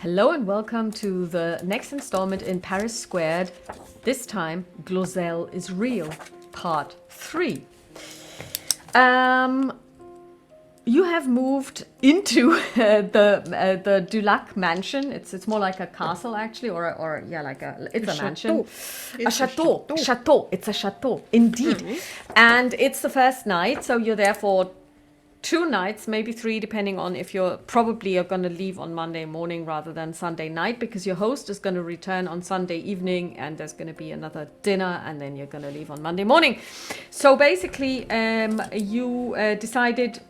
Hello and welcome to the next installment in Paris Squared. This time, Glozel is real, part 3. You have moved into the Dulac mansion. It's more like a castle actually, or like it's a mansion. A chateau. It's a chateau, indeed. Mm-hmm. And it's the first night, so you're there for 2 nights, maybe 3, depending on if you're going to leave on Monday morning rather than Sunday night, because your host is going to return on Sunday evening and there's going to be another dinner and then you're going to leave on Monday morning. So basically, you decided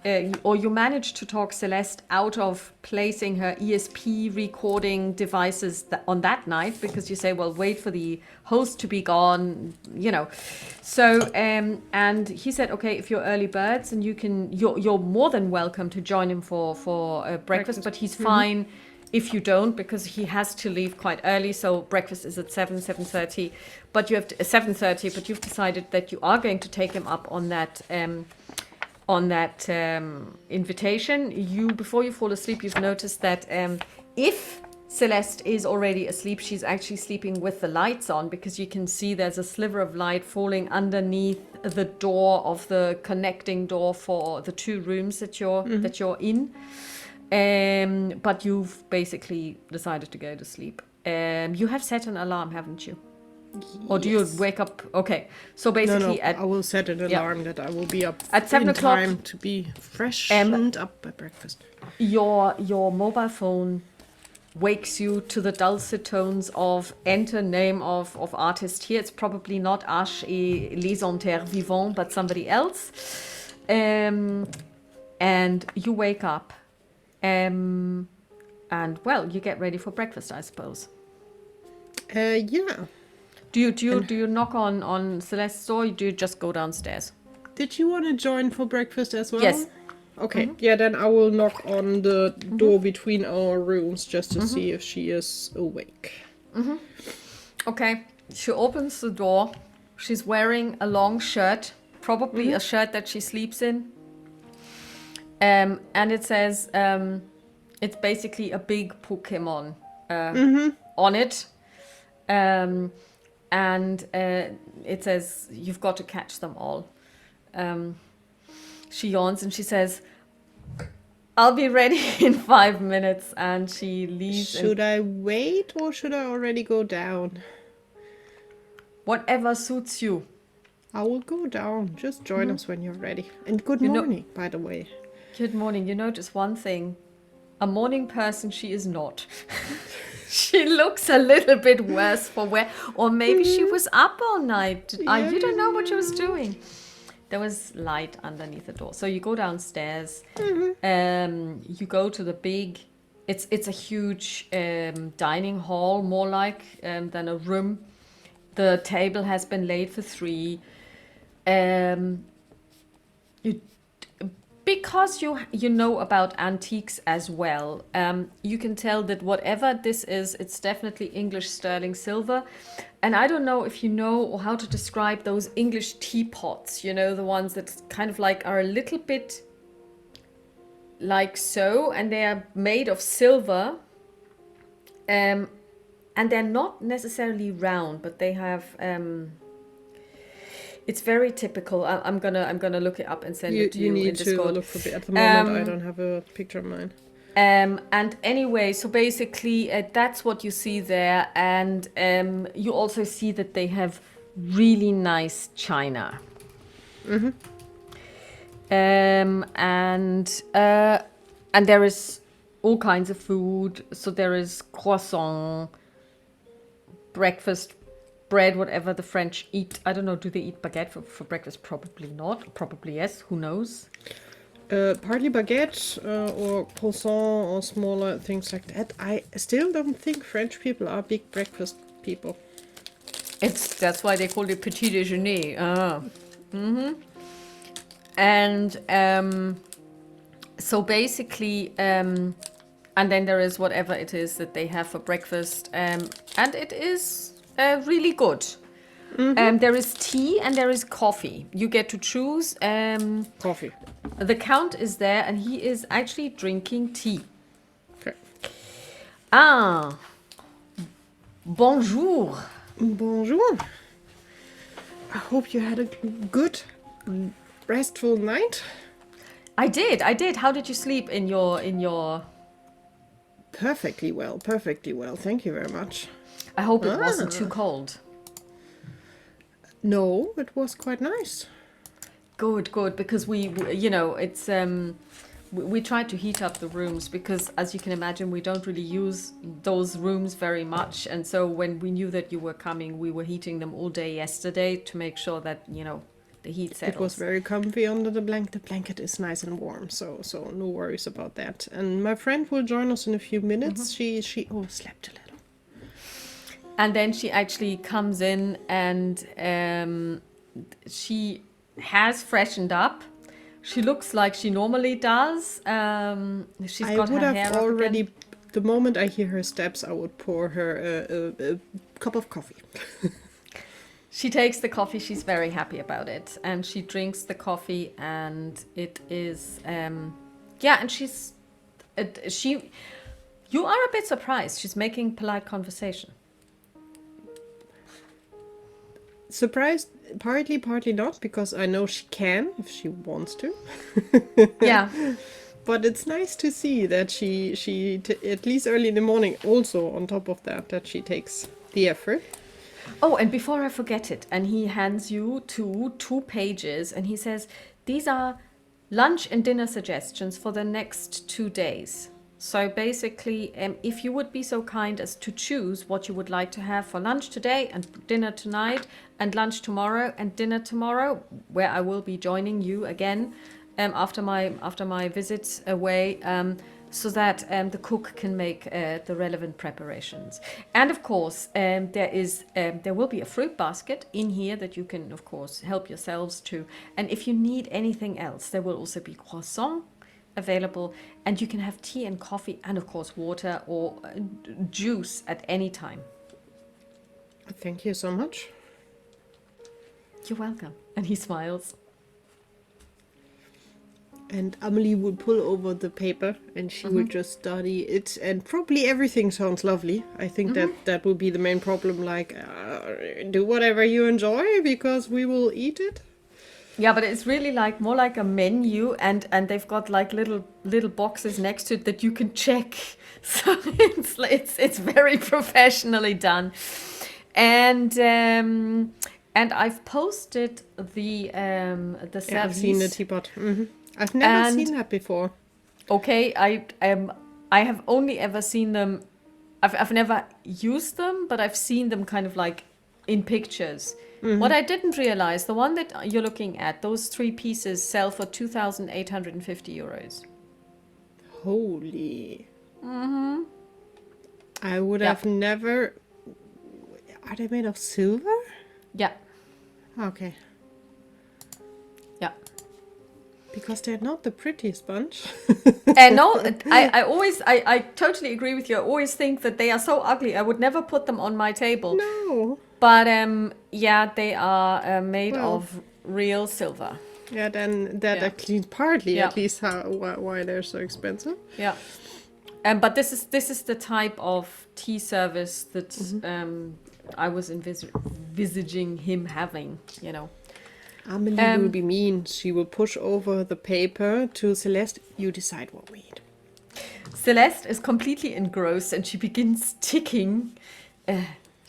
or you managed to talk Celeste out of placing her ESP recording devices on that night, because you say, well, wait for the host to be gone, So, and he said, okay, if you're early birds and you're more than welcome to join him for breakfast, but he's fine if you don't, because he has to leave quite early. So breakfast is at 7:30, but you have 7:30. But you've decided that you are going to take him up on that invitation. Before you fall asleep, you've noticed that if Celeste is already asleep, she's actually sleeping with the lights on, because you can see there's a sliver of light falling underneath the door of the connecting door for the 2 rooms that you're in. But you've basically decided to go to sleep. You have set an alarm, haven't you? Yes. Or do you wake up? Okay, so basically, I will set an alarm that I will be up at 7 o'clock time to be fresh and up by breakfast. Your mobile phone wakes you to the dulcet tones of enter name of artist here. It's probably not H et les Enterres Vivants, but somebody else. And you wake up, and well, you get ready for breakfast, I suppose. Yeah. Do you knock on Celeste's door, or do you just go downstairs? Did you want to join for breakfast as well? Yes. Okay, yeah, then I will knock on the door between our rooms just to see if she is awake. Okay, she opens the door. She's wearing a long shirt, probably a shirt that she sleeps in. And it says, it's basically a big Pokemon on it. And it says, you've got to catch them all. She yawns and she says, I'll be ready in 5 minutes, and she leaves. Should I wait or should I already go down? Whatever suits you. I will go down. Just join us when you're ready. And good morning, by the way. Good morning. You notice one thing. A morning person she is not. She looks a little bit worse for wear. Or maybe she was up all night. You don't know what she was doing. There was light underneath the door. So you go downstairs. You go to the big... It's a huge dining hall, more like than a room. The table has been laid for 3. Because you know about antiques as well, you can tell that whatever this is, it's definitely English sterling silver. And I don't know if you know or how to describe those English teapots, the ones that kind of like are a little bit like so, and they are made of silver. And they're not necessarily round, but they have... It's very typical. I'm gonna look it up and send it to you in Discord. You need to look for it. At the moment, I don't have a picture of mine. And anyway, so basically, that's what you see there, and you also see that they have really nice china. And there is all kinds of food. So there is croissant, breakfast. Bread, whatever the French eat. I don't know, do they eat baguette for breakfast? Probably not. Probably yes. Who knows? Partly baguette or croissant or smaller things like that. I still don't think French people are big breakfast people. That's why they call it petit déjeuner. And so basically, and then there is whatever it is that they have for breakfast, and it is really good. There is tea and there is coffee. You get to choose. Coffee. The Count is there and he is actually drinking tea. Okay. Ah, bonjour. Bonjour. I hope you had a good, restful night. I did. How did you sleep in your... Perfectly well. Thank you very much. I hope it wasn't too cold. No, it was quite nice. Good, because we you know, it's we tried to heat up the rooms because, as you can imagine, we don't really use those rooms very much, and so when we knew that you were coming, we were heating them all day yesterday to make sure that, you know, the heat settles. It was very comfy under the blanket. The blanket is nice and warm, so no worries about that. And my friend will join us in a few minutes. She slept a little. And then she actually comes in and she has freshened up. She looks like she normally does. She's got her hair up already, again. the moment I hear her steps, I would pour her a cup of coffee. She takes the coffee. She's very happy about it, and she drinks the coffee. And it is, and she's, you are a bit surprised. She's making polite conversation. Surprised, partly not, because I know she can if she wants to. Yeah. But it's nice to see that she at least early in the morning, also on top of that she takes the effort. Oh, and before I forget it, and he hands you two pages, and he says, these are lunch and dinner suggestions for the next 2 days. So basically, if you would be so kind as to choose what you would like to have for lunch today and dinner tonight and lunch tomorrow and dinner tomorrow, where I will be joining you again after my visit away, so that the cook can make the relevant preparations. And of course, there will be a fruit basket in here that you can, of course, help yourselves to. And if you need anything else, there will also be croissant available, and you can have tea and coffee and of course water or juice at any time. Thank you so much. You're welcome. And he smiles. And Amelie will pull over the paper and she will just study it, and probably everything sounds lovely. I think that will be the main problem, like do whatever you enjoy because we will eat it. Yeah, but it's really like more like a menu, and they've got like little boxes next to it that you can check. So it's very professionally done. And I've posted the service. Yeah, I've seen the teapot. I've never seen that before. Okay, I have only ever seen them. I've never used them, but I've seen them kind of like in pictures. What I didn't realize, the one that you're looking at, those 3 pieces sell for 2,850 euros. Holy. I would have never. Are they made of silver? Yeah. Okay. Yeah. Because they're not the prettiest bunch. No, I totally agree with you. I always think that they are so ugly. I would never put them on my table. No. But they are made of real silver. Yeah, then that explains partly at least why they're so expensive. Yeah. But this is the type of tea service that I was envisaging him having, you know. Amelie will be mean. She will push over the paper to Celeste. You decide what we eat. Celeste is completely engrossed and she begins ticking.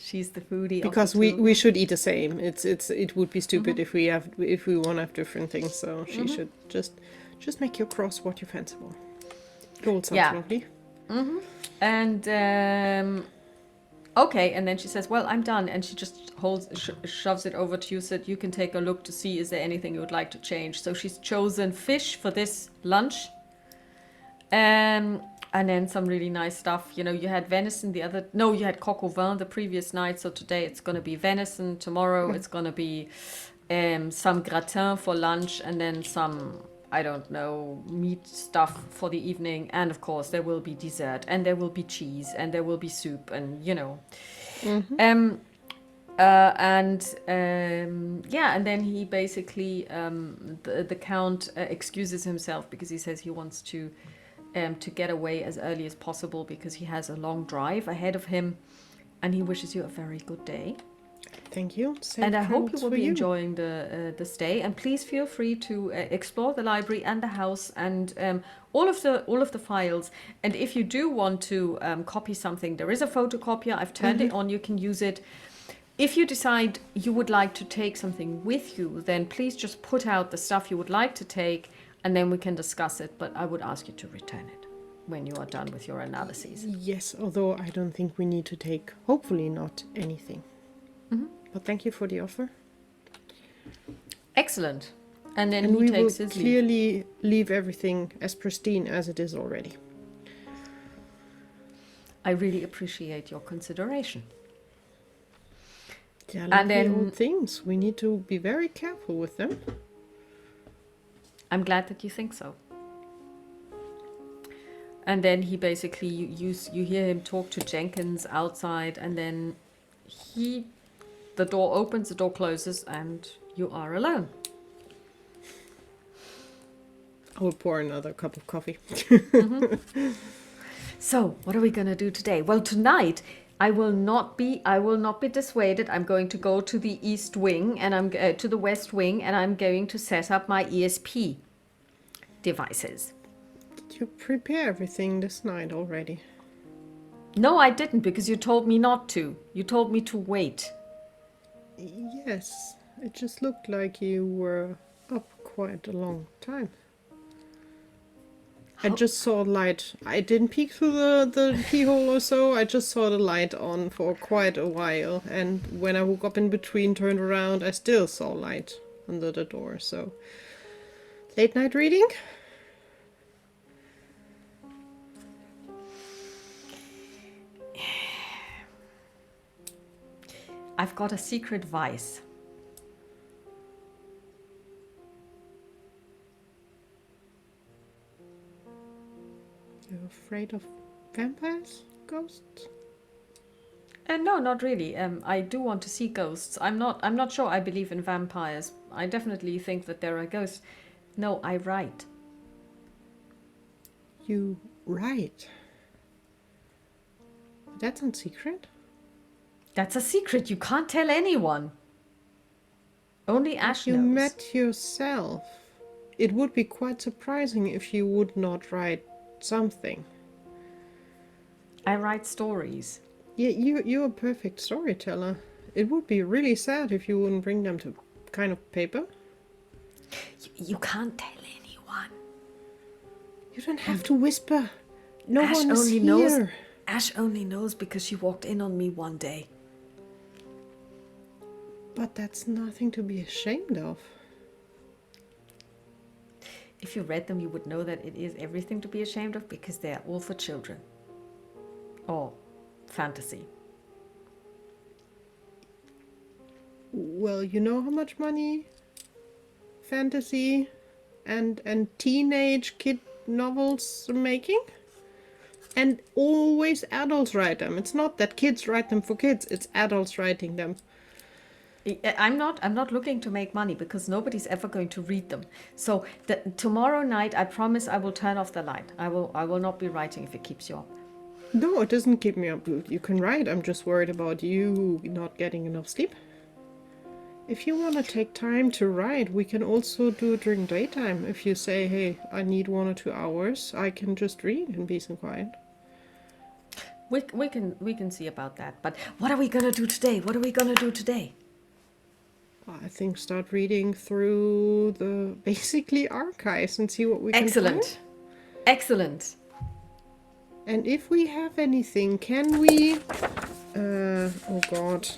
She's the foodie. Because we should eat the same. It would be stupid if we want to have different things. So she should just make your cross what you fancy more. It all sounds lovely. And okay, and then she says, well, I'm done. And she just shoves it over to you so that you can take a look to see, is there anything you would like to change? So she's chosen fish for this lunch. And then some really nice stuff. You know, you had venison you had coq au vin the previous night. So today it's going to be venison. Tomorrow it's going to be some gratin for lunch. And then some, I don't know, meat stuff for the evening. And of course there will be dessert. And there will be cheese. And there will be soup. And, you know. And then he basically, the Count excuses himself because he says he wants to to get away as early as possible because he has a long drive ahead of him, and he wishes you a very good day. Thank you. Safe And I hope you travels will for be enjoying the stay. And please feel free to explore the library and the house and all of the files. And if you do want to copy something, there is a photocopier. I've turned it on. You can use it. If you decide you would like to take something with you, then please just put out the stuff you would like to take, and then we can discuss it. But I would ask you to return it when you are done with your analyses. Yes, although I don't think we need to take, hopefully not anything. But thank you for the offer. Excellent. And then And he we takes will his leave. clearly leave everything as pristine as it is already. I really appreciate your consideration. Yeah, And lovely then- old things. We need to be very careful with them. I'm glad that you think so. And then he basically, you hear him talk to Jenkins outside, and then the door opens, the door closes, and you are alone. I will pour another cup of coffee. So, what are we gonna do today? Well, tonight I will not be dissuaded. I'm going to go to the East Wing and I'm to the West Wing, and I'm going to set up my ESP devices. Did you prepare everything this night already? No, I didn't, because you told me not to. You told me to wait. Yes, it just looked like you were up quite a long time. I just saw light. I didn't peek through the keyhole or so. I just saw the light on for quite a while. And when I woke up in between, turned around, I still saw light under the door. So, late night reading? I've got a secret vice. You're afraid of vampires? Ghosts? No, not really. I do want to see ghosts. I'm not sure I believe in vampires. I definitely think that there are ghosts. No, I write. You write? That's not secret. That's a secret. You can't tell anyone. Only Ash You knows. met yourself. It would be quite surprising if you would not write something. I write stories. Yeah, you're a perfect storyteller. It would be really sad if you wouldn't bring them to kind of paper. You can't tell anyone. You don't have to whisper. No Ash one is only here. knows. Ash only knows because she walked in on me one day. But that's nothing to be ashamed of. If you read them, you would know that it is everything to be ashamed of, because they are all for children. Or fantasy. Well, you know how much money fantasy and teenage kid novels are making? And always adults write them. It's not that kids write them for kids, it's adults writing them. I'm not looking to make money, because nobody's ever going to read them. So tomorrow night, I promise I will turn off the light. I will not be writing if it keeps you up. No, it doesn't keep me up. You can write. I'm just worried about you not getting enough sleep. If you want to take time to write, we can also do it during daytime. If you say, hey, I need 1 or 2 hours, I can just read in peace and quiet. We can see about that. But what are we gonna do today? What are we gonna do today? I think start reading through the basically archives and see what we can Excellent. find. Excellent. And if we have anything, can we... oh god.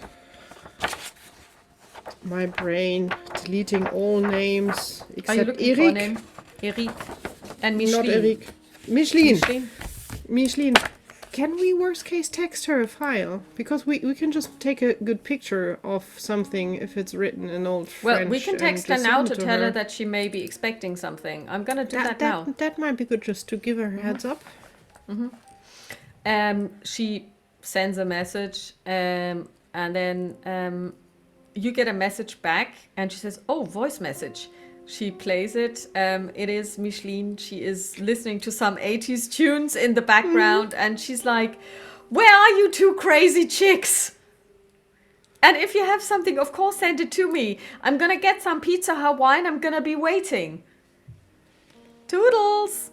My brain deleting all names Are you except looking for a Eric. name? Eric and Not Micheline. Eric. Micheline. Micheline. Micheline. Can we worst case text her a file? Because we can just take a good picture of something if it's written in old French. Well, we can and text her just now send to it tell her that she may be expecting something. I'm gonna do that now. That might be good just to give her a heads up. She sends a message, and then you get a message back, and she says, "Oh, voice message. She plays it. It is Micheline. She is listening to some 80s tunes in the background, and she's like, "Where are you two crazy chicks? And if you have something, of course, send it to me. I'm gonna get some pizza Hawaiian. I'm gonna be waiting. Toodles."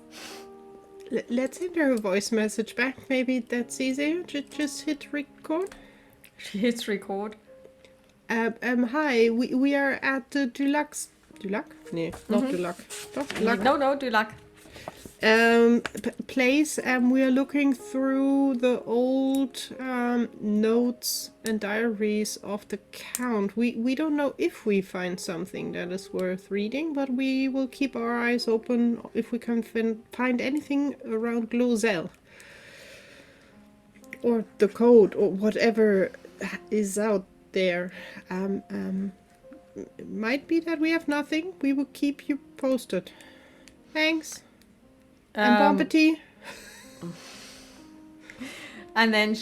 Let's send her a voice message back. Maybe that's easier. Just hit record. She hits record. Hi, we are at the Dulac? No, not Dulac. Dulac. No, Dulac. Place. We are looking through the old notes and diaries of the Count. We don't know if we find something that is worth reading, but we will keep our eyes open if we can find anything around Glozel. Or the code, or whatever is out there. It might be that we have nothing. We will keep you posted. Thanks. And bon appetit. And then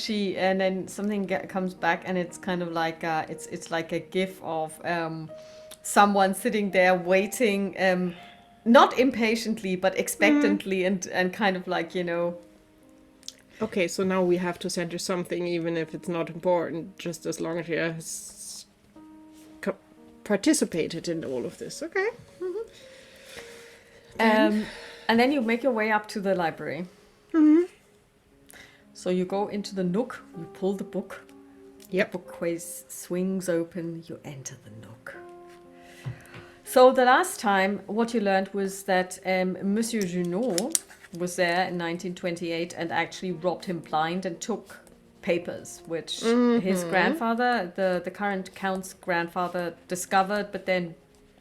something comes back, and it's kind of like it's like a gif of someone sitting there waiting, not impatiently but expectantly, and kind of like, you know. Okay, so now we have to send her something, even if it's not important, just as long as she has participated in all of this. Okay. And then you make your way up to the library. So you go into the nook, you pull the book. Yep. The bookcase swings open, you enter the nook. So the last time, what you learned was that Monsieur Junot was there in 1928 and actually robbed him blind and took papers, which his grandfather, the current Count's grandfather, discovered, but then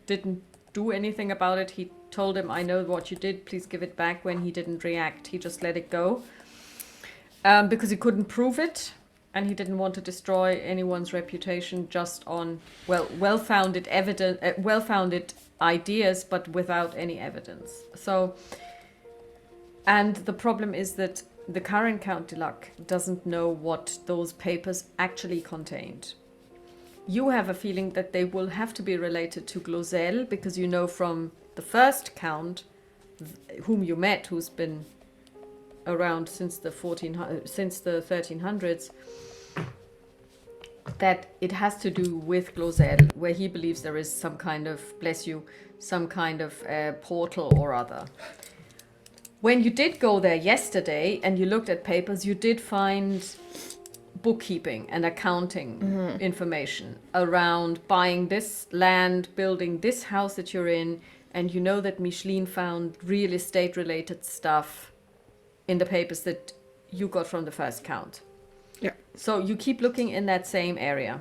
didn't do anything about it. He told him, "I know what you did, please give it back." When he didn't react, he just let it go, because he couldn't prove it, and he didn't want to destroy anyone's reputation just on well-founded ideas, but without any evidence. So, and the problem is that the current Count de Luc doesn't know what those papers actually contained. You have a feeling that they will have to be related to Glozel, because you know from the first Count, whom you met, who's been around since the 1300s, that it has to do with Glozel, where he believes there is some kind of, some kind of portal or other. When you did go there yesterday and you looked at papers, you did find bookkeeping and accounting information around buying this land, building this house that you're in, and you know that Micheline found real estate related stuff in the papers that you got from the first Count. Yeah. So you keep looking in that same area.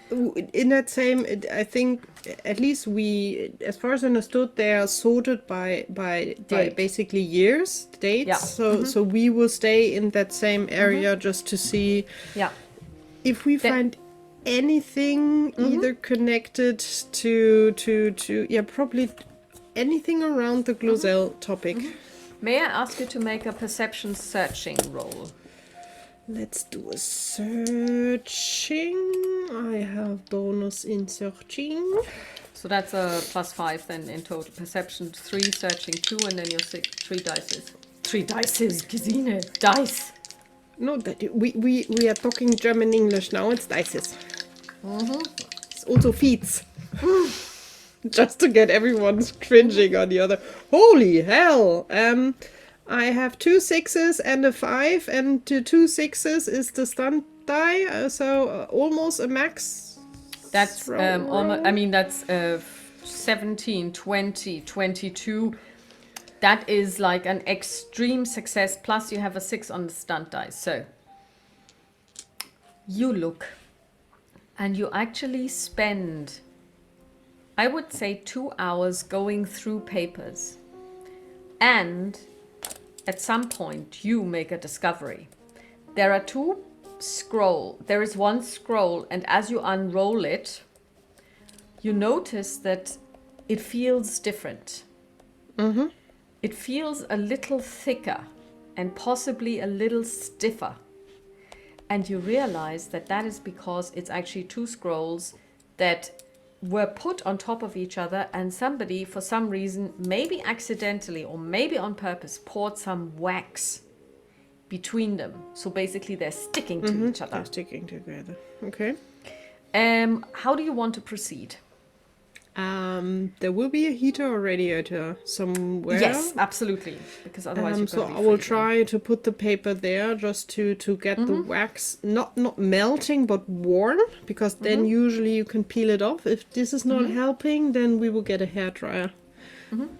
In that same, I think, at least we, as far as I understood, they are sorted by basically years, dates. Yeah. So we will stay in that same area just to see if we find anything either connected to probably anything around the Glozel topic. May I ask you to make a perception searching roll? Let's do a searching. I have bonus in searching. So that's a +5 then in total. Perception 3, searching 2, and then your 3 dices. 3 dices, Gesine. Dice. No, we are talking German English now. It's dices. It's also feats. Just to get everyone cringing on the other. Holy hell! I have 2 6s and a 5, and 2 6s is the stunt die, so almost a max. That's almost. I mean, that's 17, 20, 22. That is like an extreme success. Plus, you have a 6 on the stunt die. So you look, and you actually spend, I would say, 2 hours going through papers, and at some point, you make a discovery. There are 2 scrolls. There is 1 scroll, and as you unroll it, you notice that it feels different. It feels a little thicker and possibly a little stiffer. And you realize that that is because it's actually 2 scrolls that were put on top of each other, and somebody, for some reason, maybe accidentally or maybe on purpose, poured some wax between them. So basically they're sticking to each other. They're sticking together. Okay. How do you want to proceed? There will be a heater or radiator somewhere. Yes, absolutely. Because otherwise you're So going to I will try to put the paper there just to get the wax not melting but warm, because then usually you can peel it off. If this is not helping, then we will get a hairdryer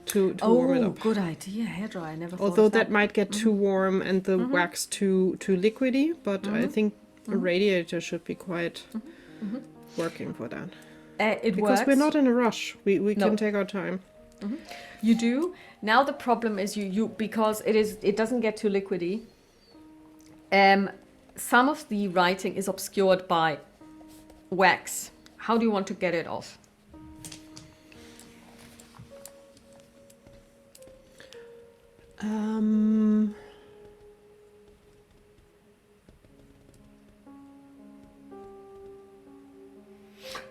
to warm it up. Good idea. Hairdryer. I never thought Although of that might get too warm and the wax too liquidy, but I think a radiator should be quite working for that. It Because works. we're not in a rush. We can take our time. You do. Now the problem is you because it doesn't get too liquidy. Some of the writing is obscured by wax. How do you want to get it off?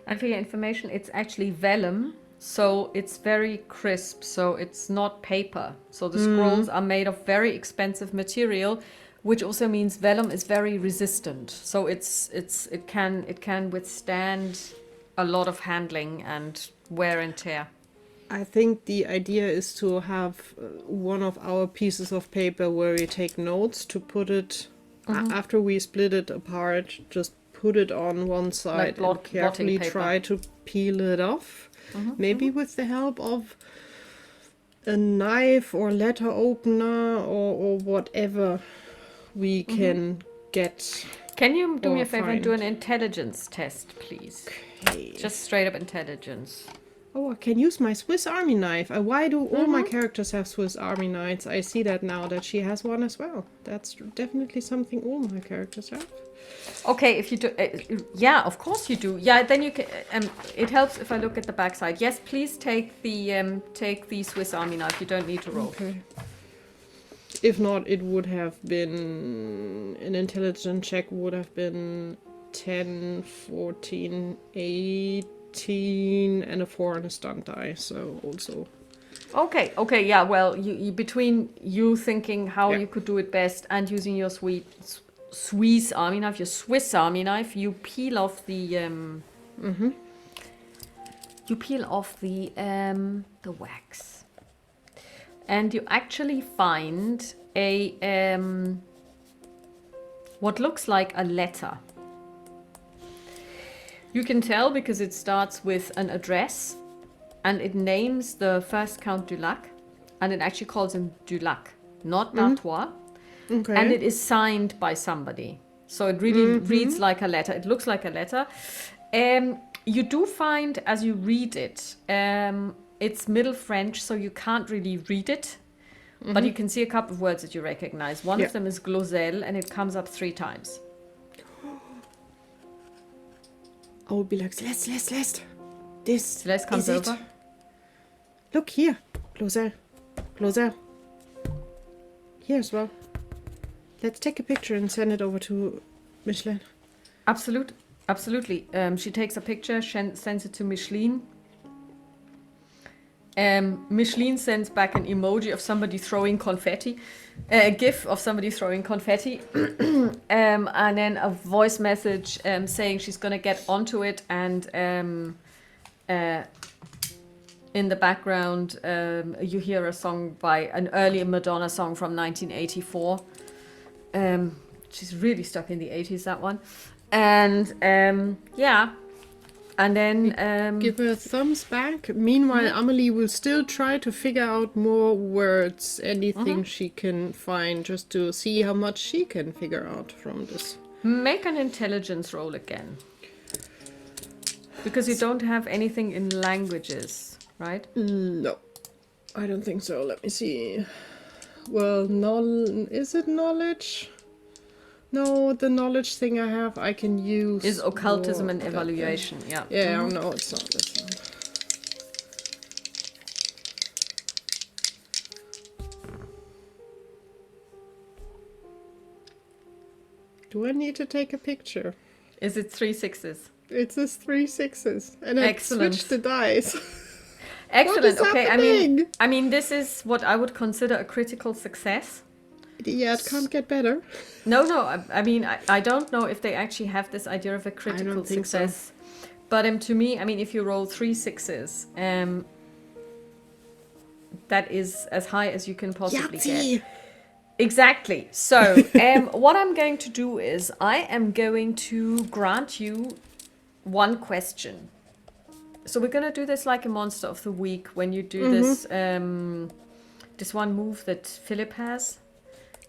And for your information, it's actually vellum, so it's very crisp, so it's not paper. So the scrolls are made of very expensive material, which also means vellum is very resistant. So it can withstand a lot of handling and wear and tear. I think the idea is to have one of our pieces of paper where we take notes to put it after we split it apart, just put it on one side and carefully try to peel it off. Maybe with the help of a knife or letter opener or whatever we can get. Can you do me a favor and do an find. intelligence test, please? Okay. Just straight up intelligence. Oh, I can use my Swiss Army knife. Why do all my characters have Swiss Army knives? I see that now, that she has one as well. That's definitely something all my characters have. Okay, if you do, yeah, of course you do. Yeah, then you can. It helps if I look at the backside. Yes, please take the Swiss Army knife. You don't need to roll. Okay. If not, it would have been an intelligence check would have been 10, 14, 18, and a 4 on a stunt die. So also. Okay, yeah. Well, you between you thinking how you could do it best and using your Swiss Army knife, your Swiss Army knife, you peel off the wax, and you actually find a what looks like a letter. You can tell because it starts with an address, and it names the first Count du Lac, and it actually calls him du Lac, not d'Artois. Okay. And it is signed by somebody. So it really reads like a letter. It looks like a letter. You do find, as you read it, it's Middle French, so you can't really read it. But you can see a couple of words that you recognize. One of them is Glozel, and it comes up 3 times. I would be like, Celeste. This Celeste comes is it. over. Look here. Glozel. Here as well. Let's take a picture and send it over to Micheline. Absolutely. She takes a picture, sends it to Micheline. Micheline sends back an emoji of somebody throwing confetti, a gif of somebody throwing confetti, and then a voice message saying she's going to get onto it, and in the background you hear a song by an early Madonna song from 1984. She's really stuck in the 80s, that one. And and then give her a thumbs back. Meanwhile, Amelie will still try to figure out more words, anything she can find, just to see how much she can figure out from this. Make an intelligence roll again, because you don't have anything in languages, right? No, I don't think so. Let me see. Well, is it knowledge? No, the knowledge thing I have, I can use. Is occultism and that evaluation, thing. yeah. Yeah, no, it's not this one. Do I need to take a picture? Is it 3 6s? It says 3 6s. And I Excellent. switched the dice. Excellent. What is Okay, happening? I mean, this is what I would consider a critical success. Yeah, it can't get better. No, I mean, I don't know if they actually have this idea of a critical don't think so. success. But to me, I mean, if you roll 3 6s, that is as high as you can possibly get. Exactly. So, what I'm going to do is I am going to grant you one question. So we're going to do this like a monster of the week when you do this this one move that Philip has.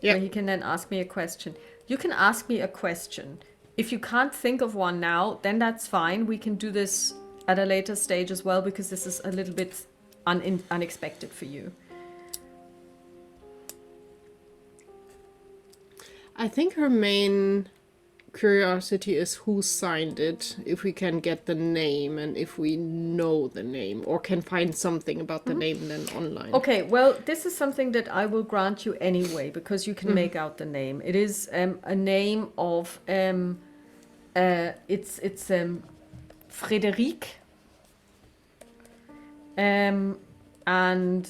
Yeah. Where he can then ask me a question. You can ask me a question. If you can't think of one now, then that's fine. We can do this at a later stage as well, because this is a little bit unexpected for you. I think her main curiosity is who signed it, if we can get the name and if we know the name or can find something about the name then online. Okay, well, this is something that I will grant you anyway, because you can make out the name. It is a name of it's Frédéric, and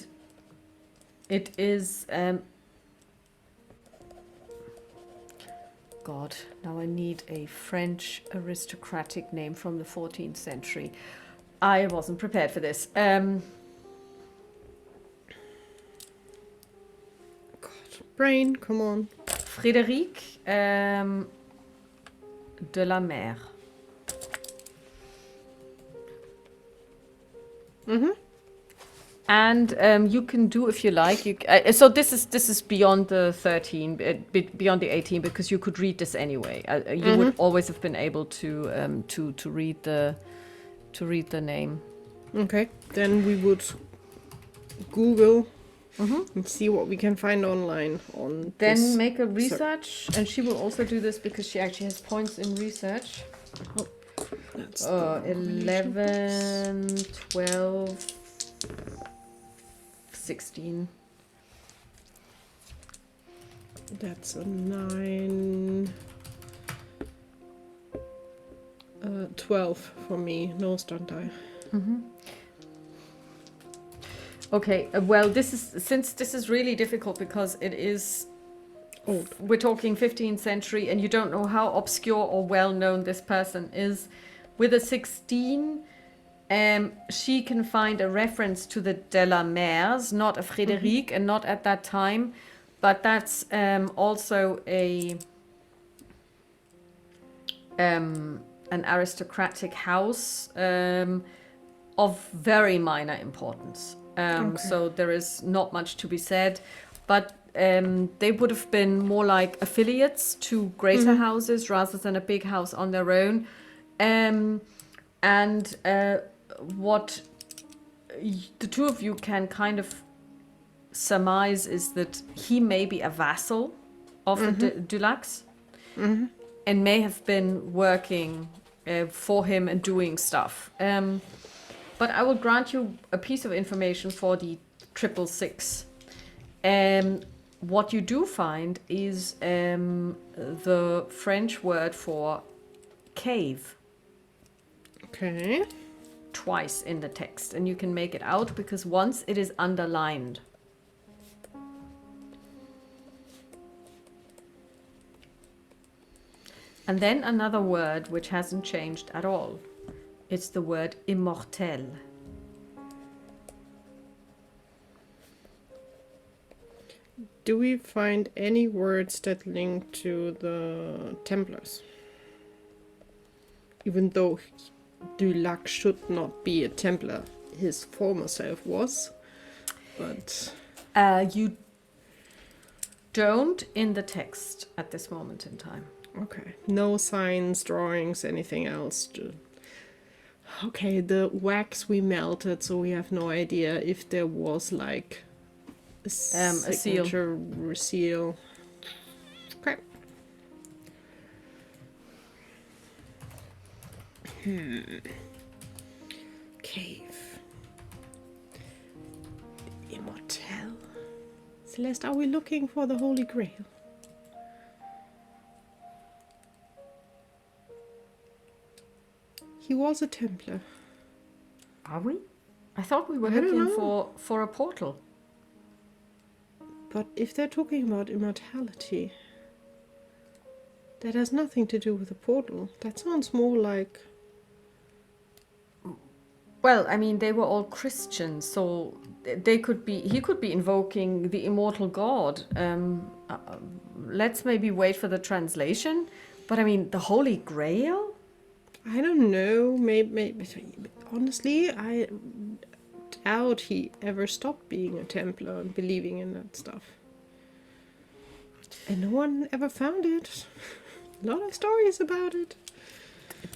it is God, now I need a French aristocratic name from the 14th century. I wasn't prepared for this. God, brain, come on. Frédéric de la Mer. And you can do, if you like, so this is beyond the 13, beyond the 18, because you could read this anyway. You would always have been able to read the name. Okay, then we would Google and see what we can find online on Then this. make a research, and she will also do this because she actually has points in research. That's 11, 12, 16. That's a 9. 12 for me. No stunt die. Okay, well, this is really difficult because it is Old. We're talking 15th century, and you don't know how obscure or well known this person is. With a 16, she can find a reference to the de la Mers, not a Frédéric, and not at that time, but that's also an aristocratic house of very minor importance. So there is not much to be said, but they would have been more like affiliates to greater houses rather than a big house on their own. What the two of you can kind of surmise is that he may be a vassal of the Dulacs and may have been working for him and doing stuff. But I will grant you a piece of information for the 666. What you do find is the French word for cave. Okay. Twice in the text, and you can make it out because once it is underlined. And then another word which hasn't changed at all. It's the word immortel. Do we find any words that link to the Templars? Even though Dulac should not be a Templar, his former self was. But You don't in the text at this moment in time. okay, no signs, drawings, anything else. Okay, the wax we melted, so we have no idea if there was like a signature seal. Okay. Cave. Immortel. Celeste, are we looking for the Holy Grail? he was a Templar. Are we? I thought we were I don't looking know. for a portal. But if they're talking about immortality, that has nothing to do with a portal. That sounds more like... Well, I mean, they were all Christians, so he could be invoking the immortal God. Let's maybe wait for the translation. But I mean, the Holy Grail? I don't know. Maybe honestly, I doubt he ever stopped being a Templar and believing in that stuff. And no one ever found it. A lot of stories about it.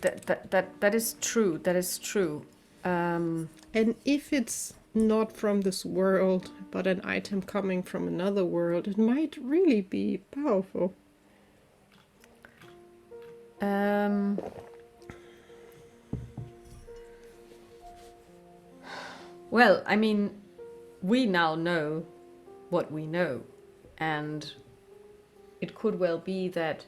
That is true. That is true. And if it's not from this world, but an item coming from another world, it might really be powerful. Well, I mean, we now know what we know, and it could well be that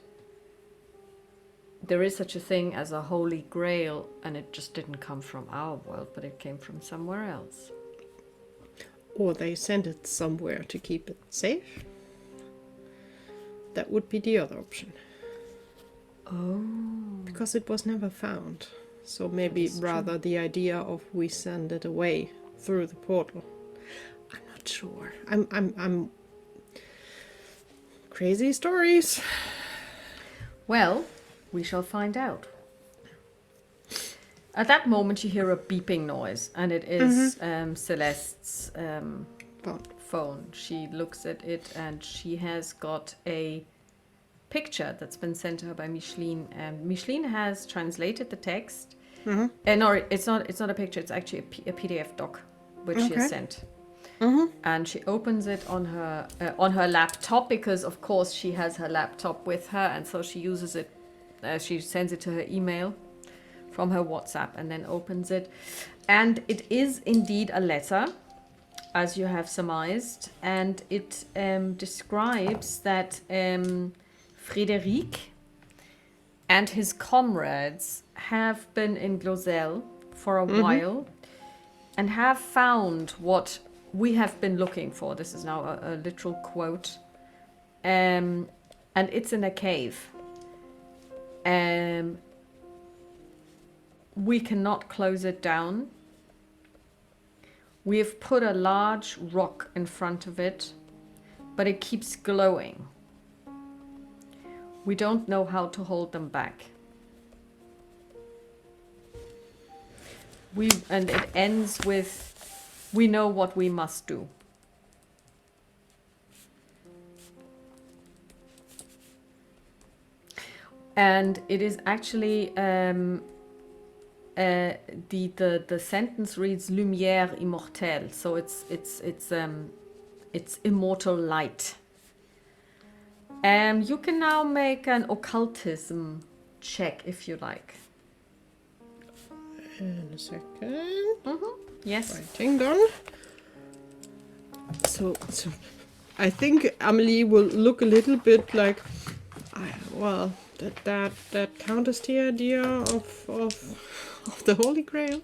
there is such a thing as a Holy Grail, and it just didn't come from our world, but it came from somewhere else. Or they sent it somewhere to keep it safe. That would be the other option. Oh. Because it was never found. So maybe rather the idea of we send it away through the portal. I'm not sure. I'm crazy stories. Well, we shall find out. At that moment, you hear a beeping noise, and it is Celeste's phone. She looks at it, and she has got a picture that's been sent to her by Micheline. And Micheline has translated the text. No, it's not a picture. It's actually a PDF doc, which she has sent. And she opens it on her laptop because, of course, she has her laptop with her, and so she uses it. She sends it to her email from her WhatsApp and then opens it. And it is indeed a letter, as you have surmised. And it describes that Frédéric and his comrades have been in Glozel for a while and have found what we have been looking for. This is now a literal quote. And it's in a cave. We cannot close it down. We have put a large rock in front of it, but it keeps glowing. We don't know how to hold them back. And it ends with, we know what we must do. And it is actually the sentence reads lumière immortelle, so it's immortal light. You can now make an occultism check if you like. In a second. Yes. Writing done. So I think Amelie will look a little bit like, well, that counters the idea of the Holy Grail.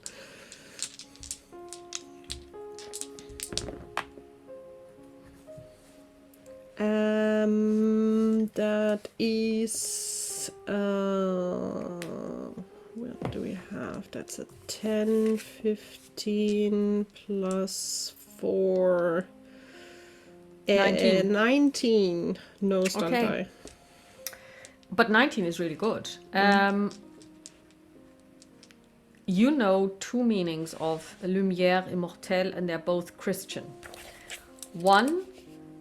That is what do we have? That's a 10, 15 plus 4. 19. 19. No stunt die. But 19 is really good. You know two meanings of lumière immortelle, and they're both Christian. One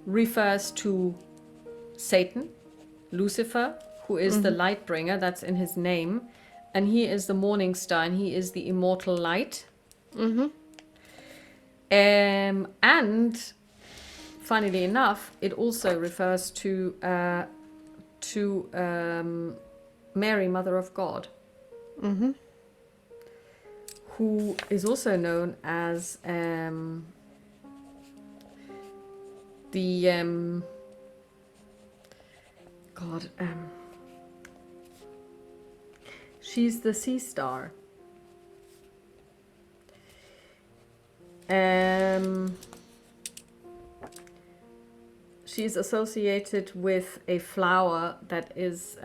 refers to Satan, Lucifer, who is the light bringer, that's in his name, and he is the morning star, and he is the immortal light. And funnily enough, it also refers to Mary, Mother of God, who is also known as she's the sea star. She's associated with a flower that is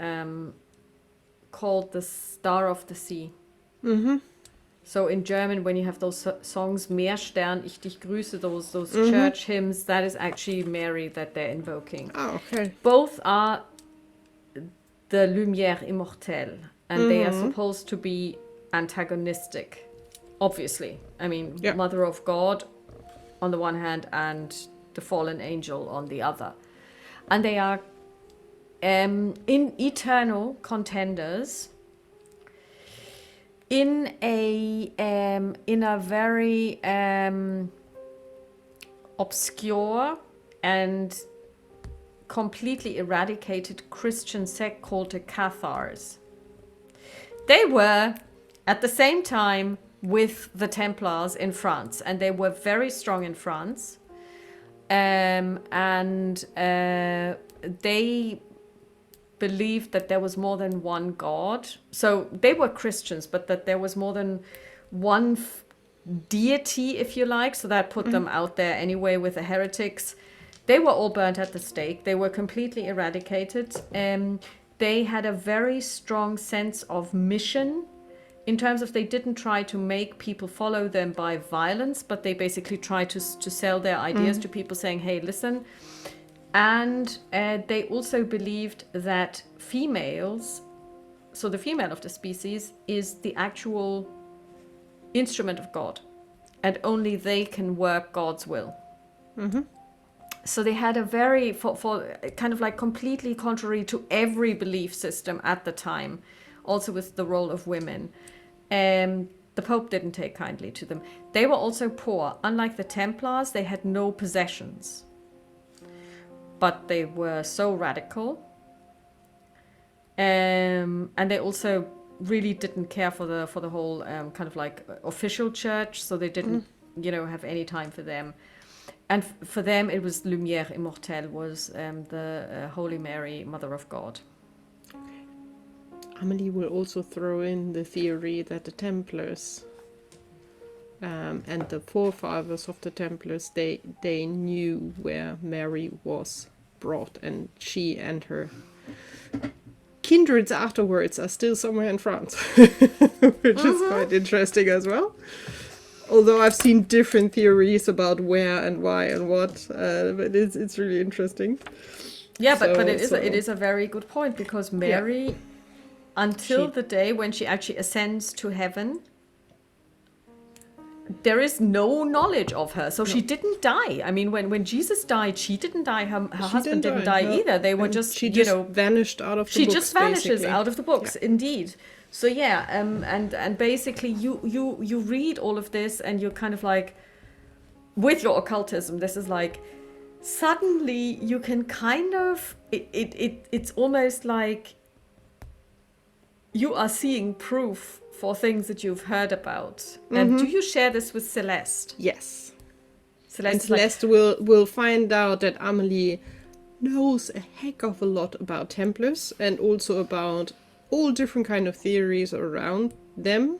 called the Star of the Sea. Mm-hmm. So in German, when you have those songs, Meerstern, ich dich grüße, those church hymns, that is actually Mary that they're invoking. Oh, okay. Both are the Lumière immortelle, and they are supposed to be antagonistic, obviously. I mean, Mother of God on the one hand and the fallen angel on the other. And they are in eternal contenders in a very obscure and completely eradicated Christian sect called the Cathars. They were at the same time with the Templars in France, and they were very strong in France. They believed that there was more than one God. So they were Christians, but that there was more than one deity, if you like. So that put them out there anyway with the heretics. They were all burnt at the stake. They were completely eradicated. They had a very strong sense of mission in terms of they didn't try to make people follow them by violence, but they basically tried to sell their ideas to people saying, hey, listen. And they also believed that females, so the female of the species, is the actual instrument of God. And only they can work God's will. Mm-hmm. So they had a very, for kind of like completely contrary to every belief system at the time, also with the role of women. The Pope didn't take kindly to them. They were also poor. Unlike the Templars, they had no possessions. But they were so radical. And they also really didn't care for the whole kind of like official church. So they didn't, have any time for them. And for them, it was Lumière immortelle, was the Holy Mary, Mother of God. Amelie will also throw in the theory that the Templars and the forefathers of the Templars, they knew where Mary was brought, and she and her kindreds afterwards are still somewhere in France, which is quite interesting as well. Although I've seen different theories about where and why and what, but it's really interesting. Yeah, but it is a very good point, because Mary, until the day when she actually ascends to heaven, there is no knowledge of her. So she didn't die. I mean, when Jesus died, she didn't die. Her husband didn't die either. They were she just vanished out of the books. She just vanishes basically. out of the books, indeed. So and basically you read all of this, and you're kind of like, with your occultism, this is like, suddenly you can kind of, it's almost like you are seeing proof for things that you've heard about. And do you share this with Celeste? Yes. Celeste will find out that Amelie knows a heck of a lot about Templars, and also about all different kind of theories around them.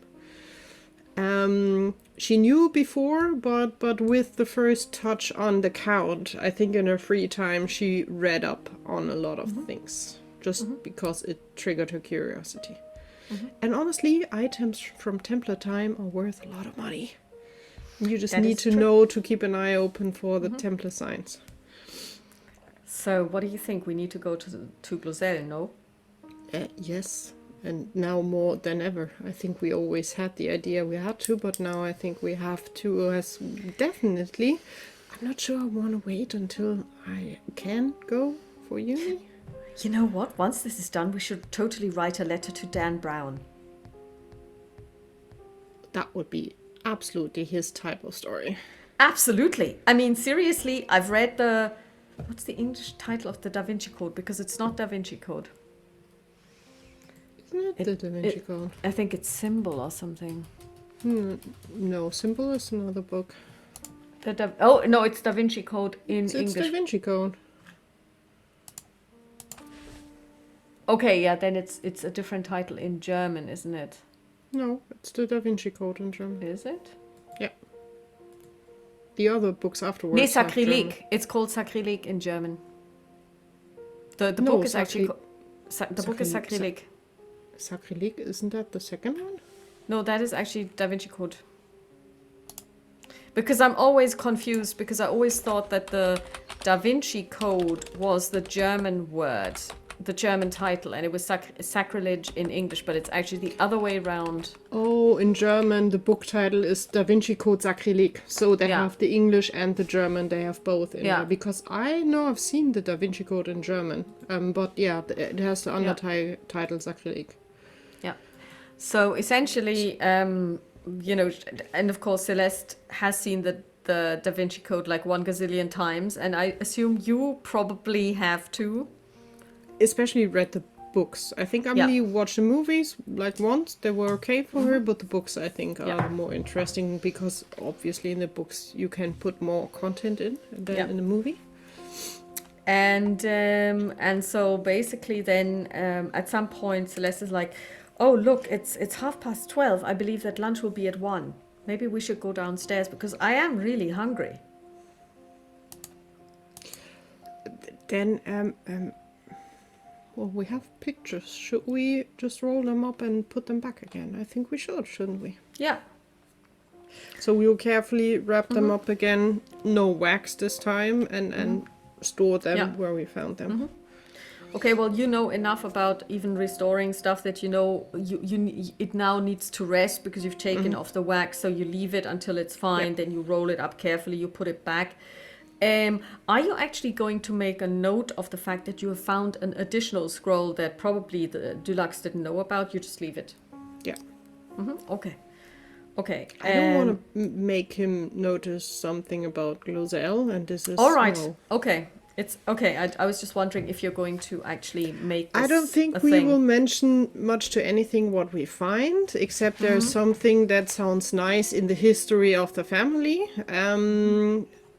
She knew before, but with the first touch on the Count, I think in her free time she read up on a lot of things, just because it triggered her curiosity. And honestly, items from Templar time are worth a lot of money. You just need to know to keep an eye open for the Templar signs. So what do you think? We need to go to Glozel, no? Yes, and now more than ever. I think we always had the idea we had to, but now I think we have to as definitely. I'm not sure I want to wait until I can go for uni. You know what? Once this is done, we should totally write a letter to Dan Brown. That would be absolutely his type of story. Absolutely. I mean, seriously, I've read what's the English title of the Da Vinci Code? Because it's not Da Vinci Code. Isn't it the Da Vinci Code? I think it's Symbol or something. No, Symbol is another book. No, it's Da Vinci Code in English. It's Da Vinci Code. Okay, yeah, then it's a different title in German, isn't it? No, it's the Da Vinci Code in German. Is it? Yeah. the other books afterwards. Nee, have German. Sakrileg. It's called Sakrileg in German. The No, book is actually the book is Sakrileg. Sakrileg. Sakrileg, isn't that the second one? No, that is actually Da Vinci Code. Because I'm always confused, because I always thought that the Da Vinci Code was the German word, the German title, and it was sacrilege in English, but it's actually the other way around. Oh, in German, the book title is Da Vinci Code Sakrileg. So they Yeah. have the English and the German, they have both in Yeah. there. Because I know I've seen the Da Vinci Code in German. But yeah, it has the undertitle Sakrileg. Yeah. So essentially, you know, and of course Celeste has seen the Da Vinci Code like 1 gazillion times, and I assume you probably have too. Especially read the books. I think Amelie watched the movies like once. They were okay for her, but the books I think are more interesting because obviously in the books you can put more content in than in the movie. And so basically then at some point Celeste is like, oh look, it's 12:30. I believe that lunch will be at 1. Maybe we should go downstairs because I am really hungry. Then well, we have pictures. Should we just roll them up and put them back again? I think we should, shouldn't we? Yeah. So we will carefully wrap them up again, no wax this time, and store them where we found them. Okay, well, you know enough about even restoring stuff that you know it now needs to rest because you've taken off the wax, so you leave it until it's fine, then you roll it up carefully, you put it back. Are you actually going to make a note of the fact that you have found an additional scroll that probably the Dulux didn't know about? You just leave it. Yeah. Okay. Okay. I don't want to make him notice something about Glozel, and this is... All right. No. Okay. It's okay. I was just wondering if you're going to actually make this I don't think a we thing. will mention much to anything what we find, except there's something that sounds nice in the history of the family.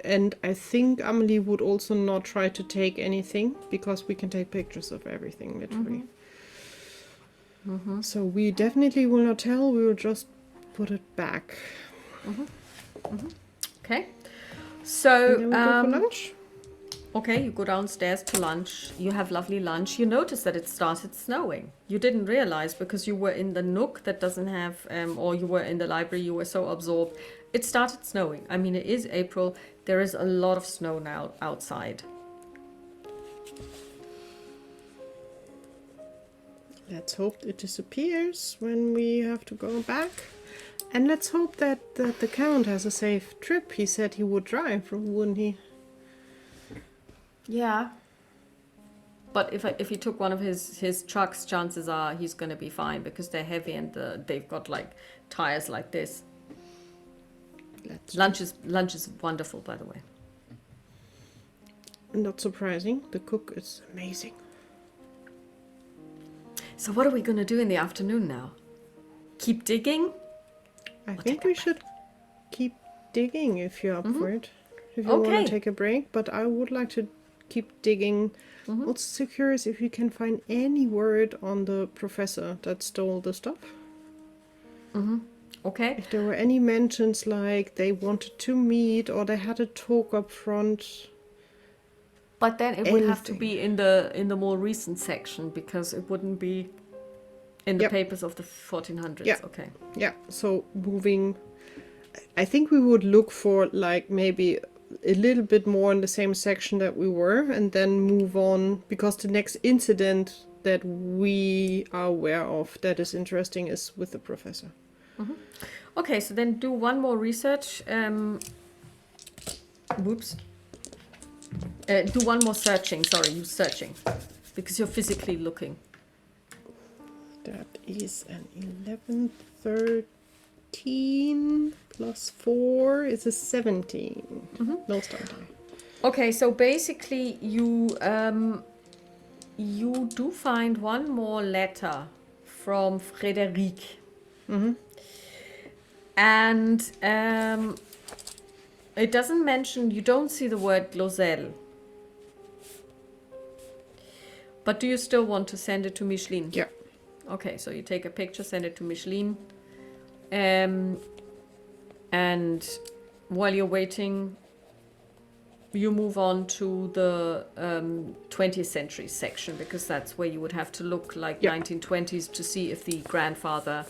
And I think Amelie would also not try to take anything, because we can take pictures of everything, literally. So we definitely will not tell, we will just put it back. Okay. So And then we go for lunch. okay, you go downstairs to lunch. You have lovely lunch. You notice that it started snowing. You didn't realize because you were in the nook that doesn't have, or you were in the library, you were so absorbed. It started snowing. I mean, it is April. There is a lot of snow now outside. Let's hope it disappears when we have to go back. And let's hope that the Count has a safe trip. He said he would drive, wouldn't he? Yeah. But if he took one of his trucks, chances are he's going to be fine because they're heavy and they've got like tires like this. Lunch is wonderful, by the way. Not surprising. The cook is amazing. So what are we going to do in the afternoon now? Keep digging? I think we should keep digging if you're up for it. If you want Okay. to take a break. But I would like to keep digging. Also curious if you can find any word on the professor that stole the stuff. Okay. If there were any mentions like they wanted to meet or they had a talk up front. But then it would have to be in the more recent section because it wouldn't be in the papers of the 1400s. Yeah. Okay. Yeah, so moving... I think we would look for like maybe a little bit more in the same section that we were and then move on because the next incident that we are aware of that is interesting is with the professor. Okay, so then do one more research. Whoops. Do one more searching. Sorry, you searching. Because you're physically looking. That is an 11, 13 plus 4 is a 17. No start die. Okay, so basically you do find one more letter from Frédéric. And it doesn't mention, you don't see the word Glozel. But do you still want to send it to Micheline? Yeah. Okay, so you take a picture, send it to Micheline. And while you're waiting, you move on to the 20th century section, because that's where you would have to look like 1920s to see if the grandfather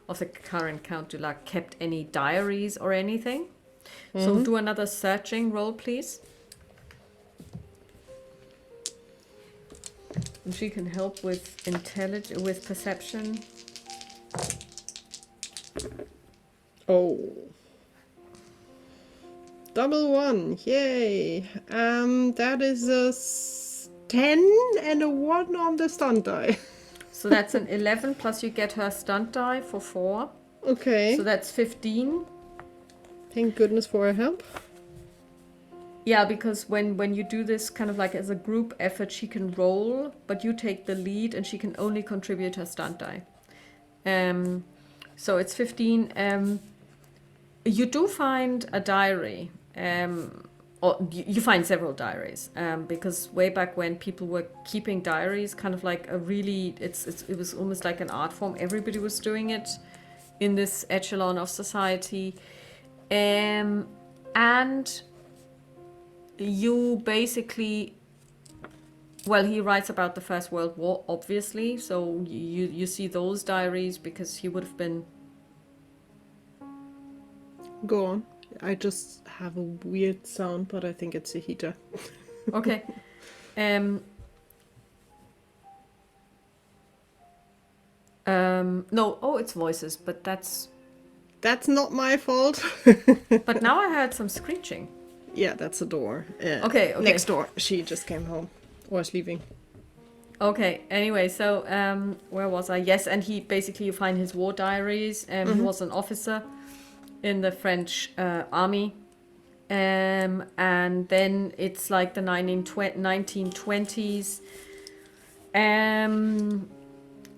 of the current Count du Lac kept any diaries or anything. So do another searching roll, please. And she can help with with perception. Oh. Double one, yay. That is a 10 and a 1 on the stunt die. So that's an 11, plus you get her stunt die for 4. Okay. So that's 15. Thank goodness for her help. Yeah, because when you do this kind of like as a group effort, she can roll, but you take the lead and she can only contribute her stunt die. So it's 15. You do find a diary, or you find several diaries, because way back when people were keeping diaries, kind of like a really, it was almost like an art form. Everybody was doing it in this echelon of society. And you basically, well, he writes about the First World War, obviously, so you see those diaries because he would have been... Go on. I just have a weird sound, but I think it's a heater. Okay. No, it's voices, but that's not my fault. But now I heard some screeching. Yeah, that's a door. Okay. Next door. She just came home. Or is leaving. Okay, anyway, so where was I? Yes, and you find his war diaries. He was an officer in the French army. And then it's like the 1920s.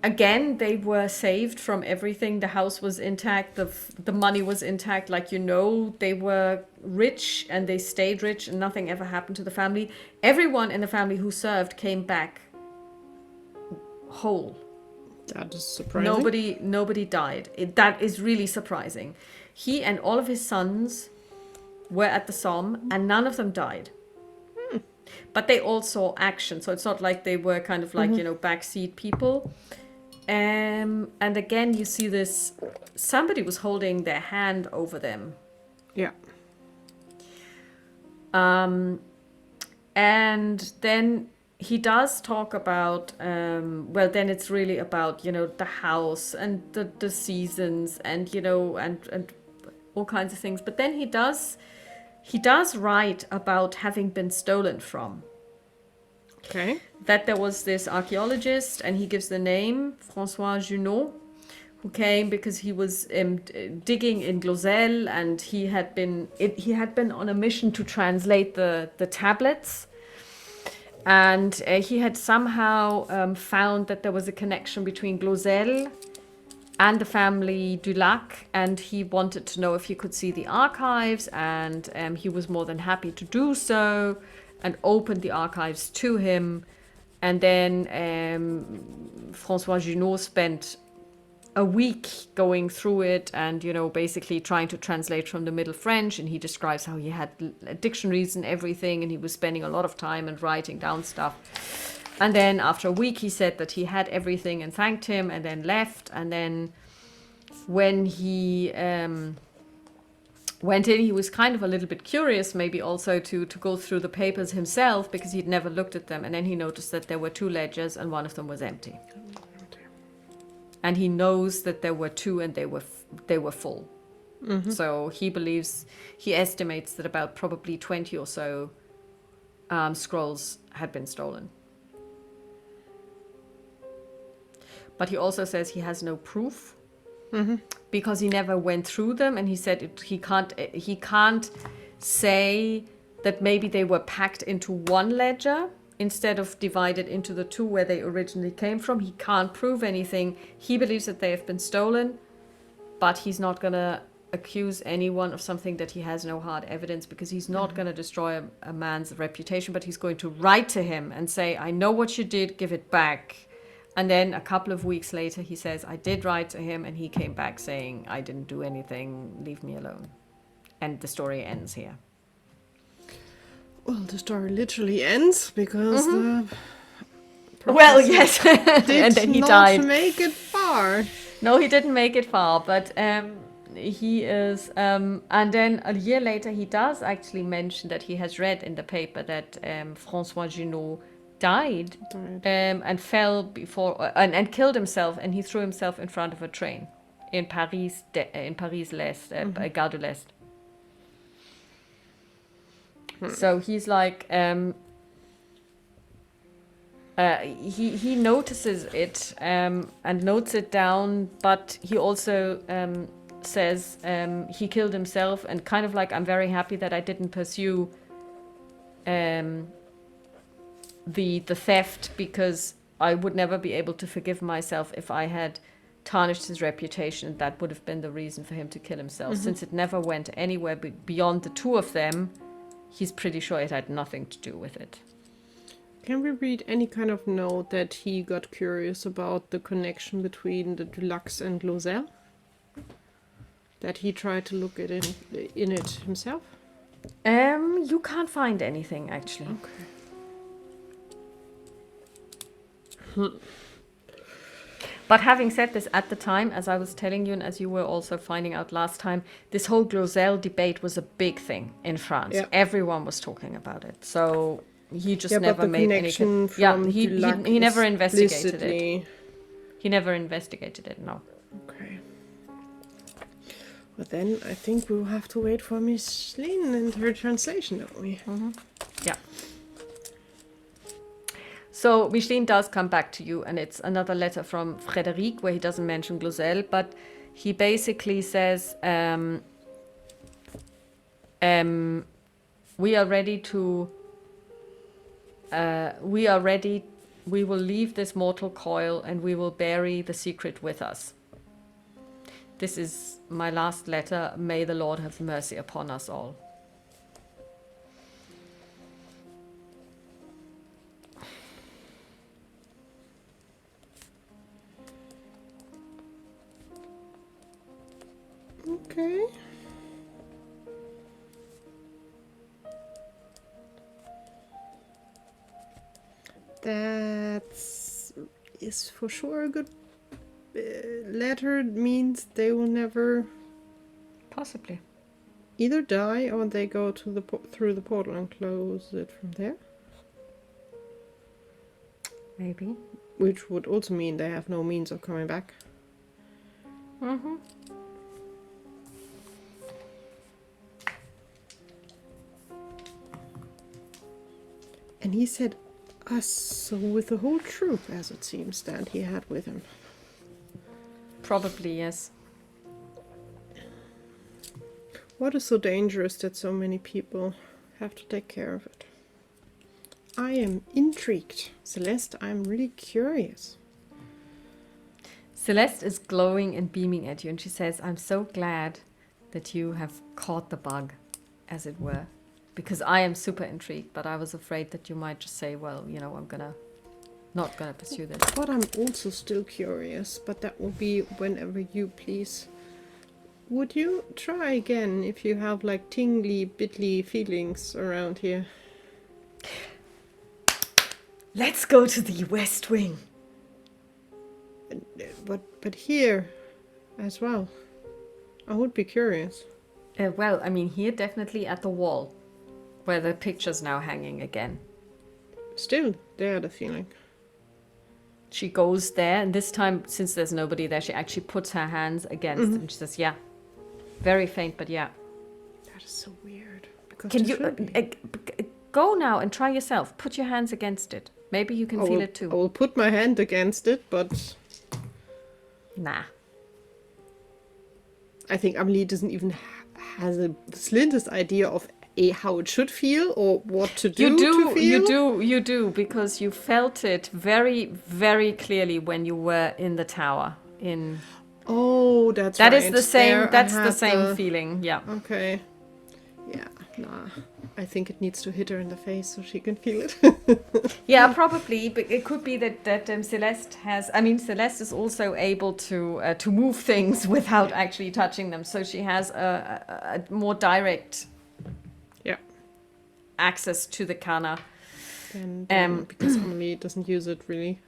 Again, they were saved from everything. The house was intact. The money was intact. Like, they were rich and they stayed rich and nothing ever happened to the family. Everyone in the family who served came back whole. That is surprising. Nobody died. That is really surprising. He and all of his sons were at the Somme and none of them died. But they all saw action. So it's not like they were kind of like, backseat people. And again, you see this, somebody was holding their hand over them. Yeah. And then he does talk about, then it's really about, the house and the seasons and, and all kinds of things. But then he does write about having been stolen from. Okay. That there was this archaeologist, and he gives the name, François Junot, who came because he was digging in Glozel, and he had been on a mission to translate the tablets. And he had somehow found that there was a connection between Glozel and the family du Lac, and he wanted to know if he could see the archives, and he was more than happy to do so, and opened the archives to him. And then François Junot spent a week going through it and, basically trying to translate from the Middle French. And he describes how he had dictionaries and everything, and he was spending a lot of time and writing down stuff. And then after a week, he said that he had everything and thanked him, and then left. And then when he went in, he was kind of a little bit curious, maybe also to go through the papers himself, because he'd never looked at them. And then he noticed that there were 2 ledgers and one of them was empty. And he knows that there were 2 and they were full. Mm-hmm. So he estimates that about probably 20 or so scrolls had been stolen. But he also says he has no proof. Mm-hmm. Because he never went through them, and he said he can't say that maybe they were packed into one ledger instead of divided into the 2 where they originally came from. He can't prove anything. He believes that they have been stolen, but he's not going to accuse anyone of something that he has no hard evidence, because he's not going to destroy a man's reputation, but he's going to write to him and say, I know what you did, give it back. And then a couple of weeks later, he says, I did write to him, and he came back saying, I didn't do anything, leave me alone. And the story ends here. Well, the story literally ends because the Well, yes, did and then he not died. make it far. No, he didn't make it far, but he is. And then a year later, he does actually mention that he has read in the paper that François Junot died and fell before and killed himself, and he threw himself in front of a train in Paris, l'Est, Gare de l'Est. So he's like. He notices it and notes it down, but he also says he killed himself and kind of like, I'm very happy that I didn't pursue the theft, because I would never be able to forgive myself if I had tarnished his reputation. That would have been the reason for him to kill himself. Since it never went anywhere beyond the two of them, he's pretty sure it had nothing to do with it. Can we read any kind of note that he got curious about the connection between the Dulacs and Glozel? That he tried to look at in it himself? You can't find anything, actually. Okay. But having said this, at the time, as I was telling you, and as you were also finding out last time, this whole Glozel debate was a big thing in France. Yeah. Everyone was talking about it. So he just Yeah, never but the made any. connection Yeah, from he Dulac never investigated it. explicitly- He never investigated it. No. Okay. But then I think we'll have to wait for Miss Lynn and her translation, don't we? Yeah. So Micheline does come back to you, and it's another letter from Frédéric where he doesn't mention Glozel, but he basically says, we are ready. We will leave this mortal coil, and we will bury the secret with us. This is my last letter. May the Lord have mercy upon us all. Okay. That is for sure a good letter. It means they will never Possibly. either die or they go to the through the portal and close it from there. Maybe. Which would also mean they have no means of coming back. Mm-hmm. And he said us, so with the whole troop, as it seems, that he had with him. Probably, yes. What is so dangerous that so many people have to take care of it? I am intrigued. Celeste, I'm really curious. Celeste is glowing and beaming at you, and she says, I'm so glad that you have caught the bug, as it were. Because I am super intrigued, but I was afraid that you might just say, well, you know, I'm not gonna pursue this. But I'm also still curious, but that will be whenever you please. Would you try again if you have like tingly, bitly feelings around here? Let's go to the West Wing. But here as well. I would be curious. Well, I mean, here definitely at the wall, where the picture's now hanging again. Still, there the feeling. She goes there, and this time, since there's nobody there, she actually puts her hands against it, and she says, yeah. Very faint, but yeah. That is so weird. Because Can there you should be. go now and try yourself? Put your hands against it. Maybe you can feel it too. I will put my hand against it, but Nah. I think Amelie doesn't even has the slightest idea of how it should feel or what to do. To feel. You do, because you felt it very, very clearly when you were in the tower. Oh, that's That right. is the same. There I That's the had same feeling. Yeah. Okay. Yeah. Nah, I think it needs to hit her in the face so she can feel it. Yeah, probably, but it could be that Celeste has. I mean, Celeste is also able to move things without actually touching them, so she has a more direct Yeah. access to the Kana. And because Emily doesn't use it really.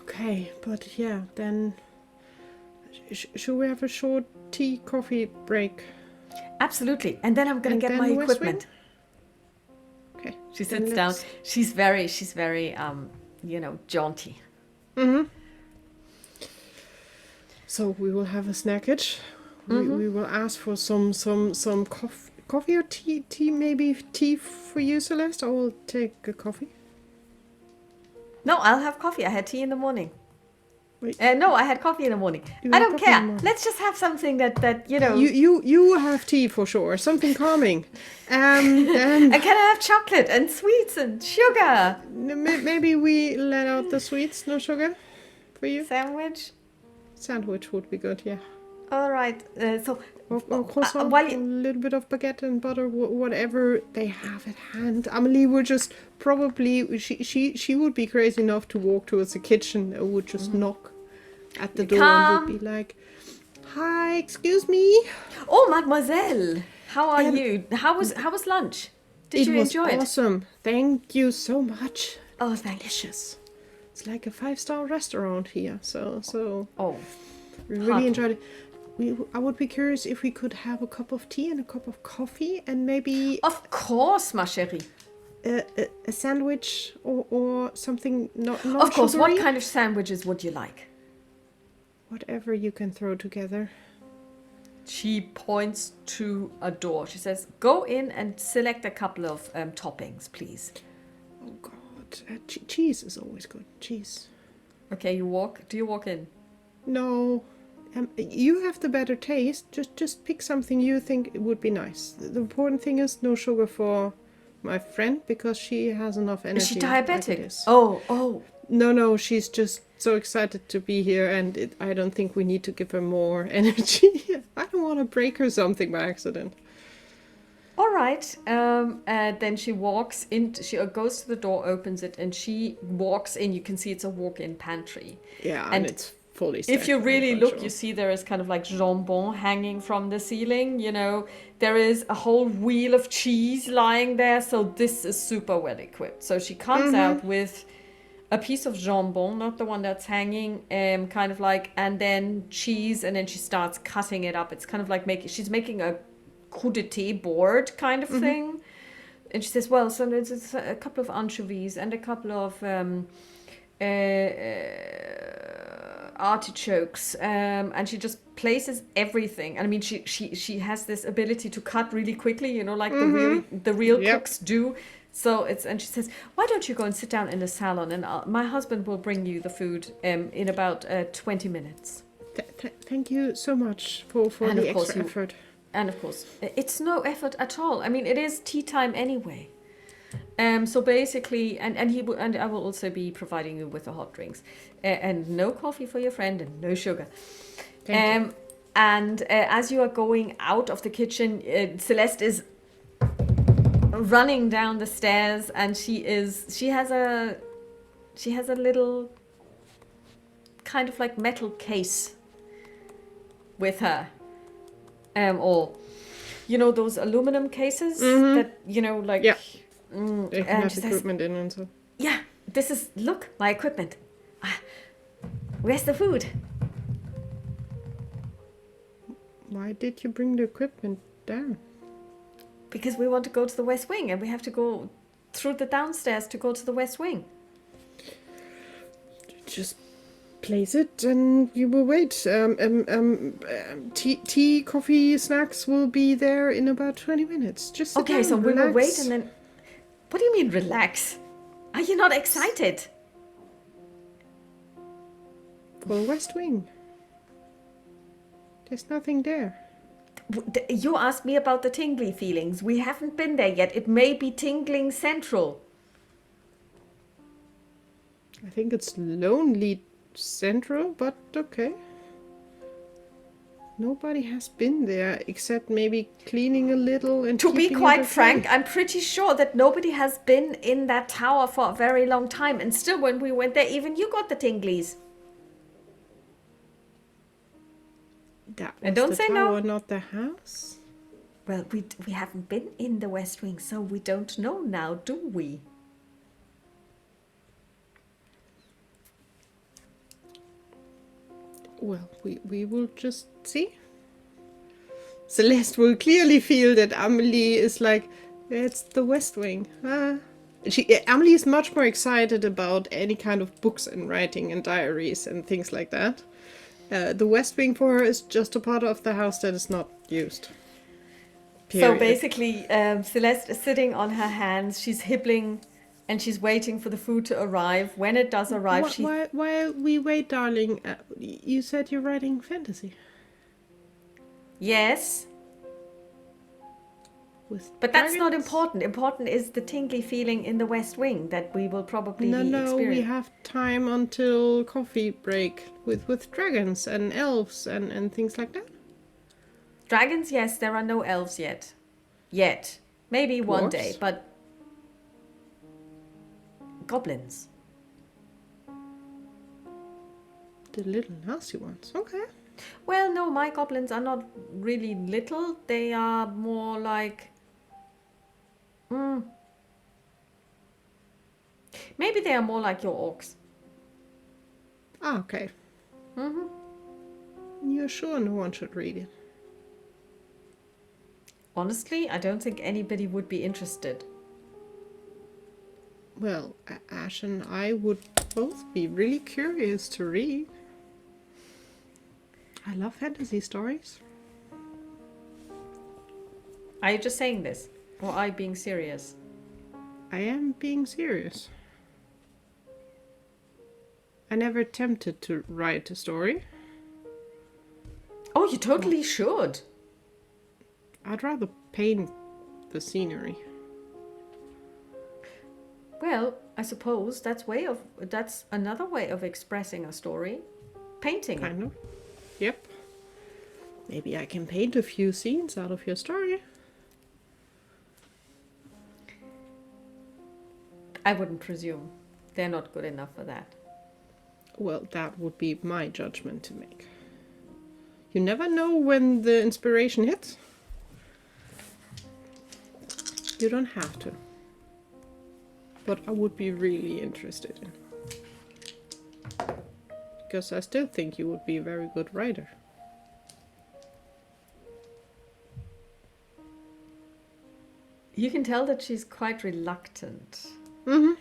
Okay, but yeah, then should we have a short tea coffee break? Absolutely, and then I'm gonna And get then my West Wing? equipment. Okay. She then sits down. let's- She's very jaunty. So we will have a snackage. We will ask for some coffee or tea. Maybe tea for you, Celeste. I will take a coffee. No, I'll have coffee. I had tea in the morning. Wait. No, I had coffee in the morning. You I had don't coffee in the care. morning. Let's just have something that you know. You have tea for sure. Something calming. And can I have chocolate and sweets and sugar? Maybe we let out the sweets, no sugar, for you. Sandwich. Sandwich would be good, yeah. All right. Or croissant, while a you, little bit of baguette and butter, whatever they have at hand. Amelie would just probably she would be crazy enough to walk towards the kitchen and would just knock at the door and would be like, "Hi, excuse me." oh, mademoiselle, how are you? How was lunch? Did you enjoy It it? was awesome. Thank you so much. Oh, thank you. Delicious. It's like a 5-star restaurant here. So Oh, we really enjoyed it. I would be curious if we could have a cup of tea and a cup of coffee and maybe of course, ma chérie. a sandwich or something not Of course. sugary. What kind of sandwiches would you like? Whatever you can throw together. She points to a door. She says, "Go in and select a couple of toppings, please." Oh God, cheese is always good. Cheese. Okay, you walk. Do you walk in? No, you have the better taste. Just pick something you think would be nice. The important thing is no sugar for my friend because she has enough energy. Is she like it diabetic? is. Oh. No, she's just so excited to be here, and I don't think we need to give her more energy. I don't want to break her something by accident. All right. Then she walks in. She goes to the door, opens it, and she walks in. You can see it's a walk-in pantry. Yeah, And and it's fully If you stacked, really I'm look, sure. you see there is kind of like jambon hanging from the ceiling. You know, there is a whole wheel of cheese lying there. So this is super well equipped. So she comes out with a piece of jambon, not the one that's hanging, kind of like, and then cheese, and then she starts cutting it up. It's kind of like she's making a crudité board kind of thing. And she says, well, so it's a couple of anchovies and a couple of artichokes, and she just places everything. I mean, she has this ability to cut really quickly, you know, like the real Yep. cooks do. So and she says, why don't you go and sit down in the salon, and my husband will bring you the food in about 20 minutes. Thank you so much for And the of course extra effort. And of course, it's no effort at all. I mean, it is tea time anyway. So basically, and I will also be providing you with the hot drinks, and no coffee for your friend and no sugar. Thank you. And as you are going out of the kitchen, Celeste is running down the stairs, and she has a little kind of like metal case with her, or you know those aluminum cases that you know like. Yeah. Mm, They can and have she says, equipment in and so. yeah, look, my equipment. Where's the food? Why did you bring the equipment down? Because we want to go to the West Wing, and we have to go through the downstairs to go to the West Wing. Just place it and you will wait. Tea, coffee, snacks will be there in about 20 minutes. Just sit Okay, down, so we will relax. wait, and then... What do you mean, relax? Are you not excited? For West Wing. There's nothing there. You asked me about the tingly feelings. We haven't been there yet. It may be tingling central. I think it's lonely central, but okay. Nobody has been there except maybe cleaning a little and To be keeping quite it frank, okay. I'm pretty sure that nobody has been in that tower for a very long time. And still, when we went there, even you got the tinglies. That And was don't the say tower, no. not the house. Well, we haven't been in the West Wing, so we don't know now, do we? Well, we will just see. Celeste will clearly feel that Amelie is like, it's the West Wing. Amelie is much more excited about any kind of books and writing and diaries and things like that. The West Wing for her is just a part of the house that is not used. So Period. basically, Celeste is sitting on her hands. She's hibbling, and she's waiting for the food to arrive. When it does arrive, While we wait, darling, you said you're writing fantasy. Yes. But that's not important. Important is the tingly feeling in the West Wing that we will probably be experiencing. We have time until coffee break with dragons and elves and things like that. Dragons, yes, there are no elves yet. Yet. Maybe one day, but goblins. The little nasty ones. Okay. Well, no, my goblins are not really little. They are more like... Maybe they are more like your orcs. Ah, okay. You're sure no one should read it? Honestly, I don't think anybody would be interested. Well, Ash and I would both be really curious to read. I love fantasy stories. Are you just saying this? Or are you being serious? I am being serious. I never attempted to write a story. Oh, you totally should. I'd rather paint the scenery. Well, I suppose that's another way of expressing a story. Painting. Kind of. Yep. Maybe I can paint a few scenes out of your story. I wouldn't presume. They're not good enough for that. Well, that would be my judgment to make. You never know when the inspiration hits. You don't have to. But I would be really interested in. Because I still think you would be a very good writer. You can tell that she's quite reluctant. Mm-hmm.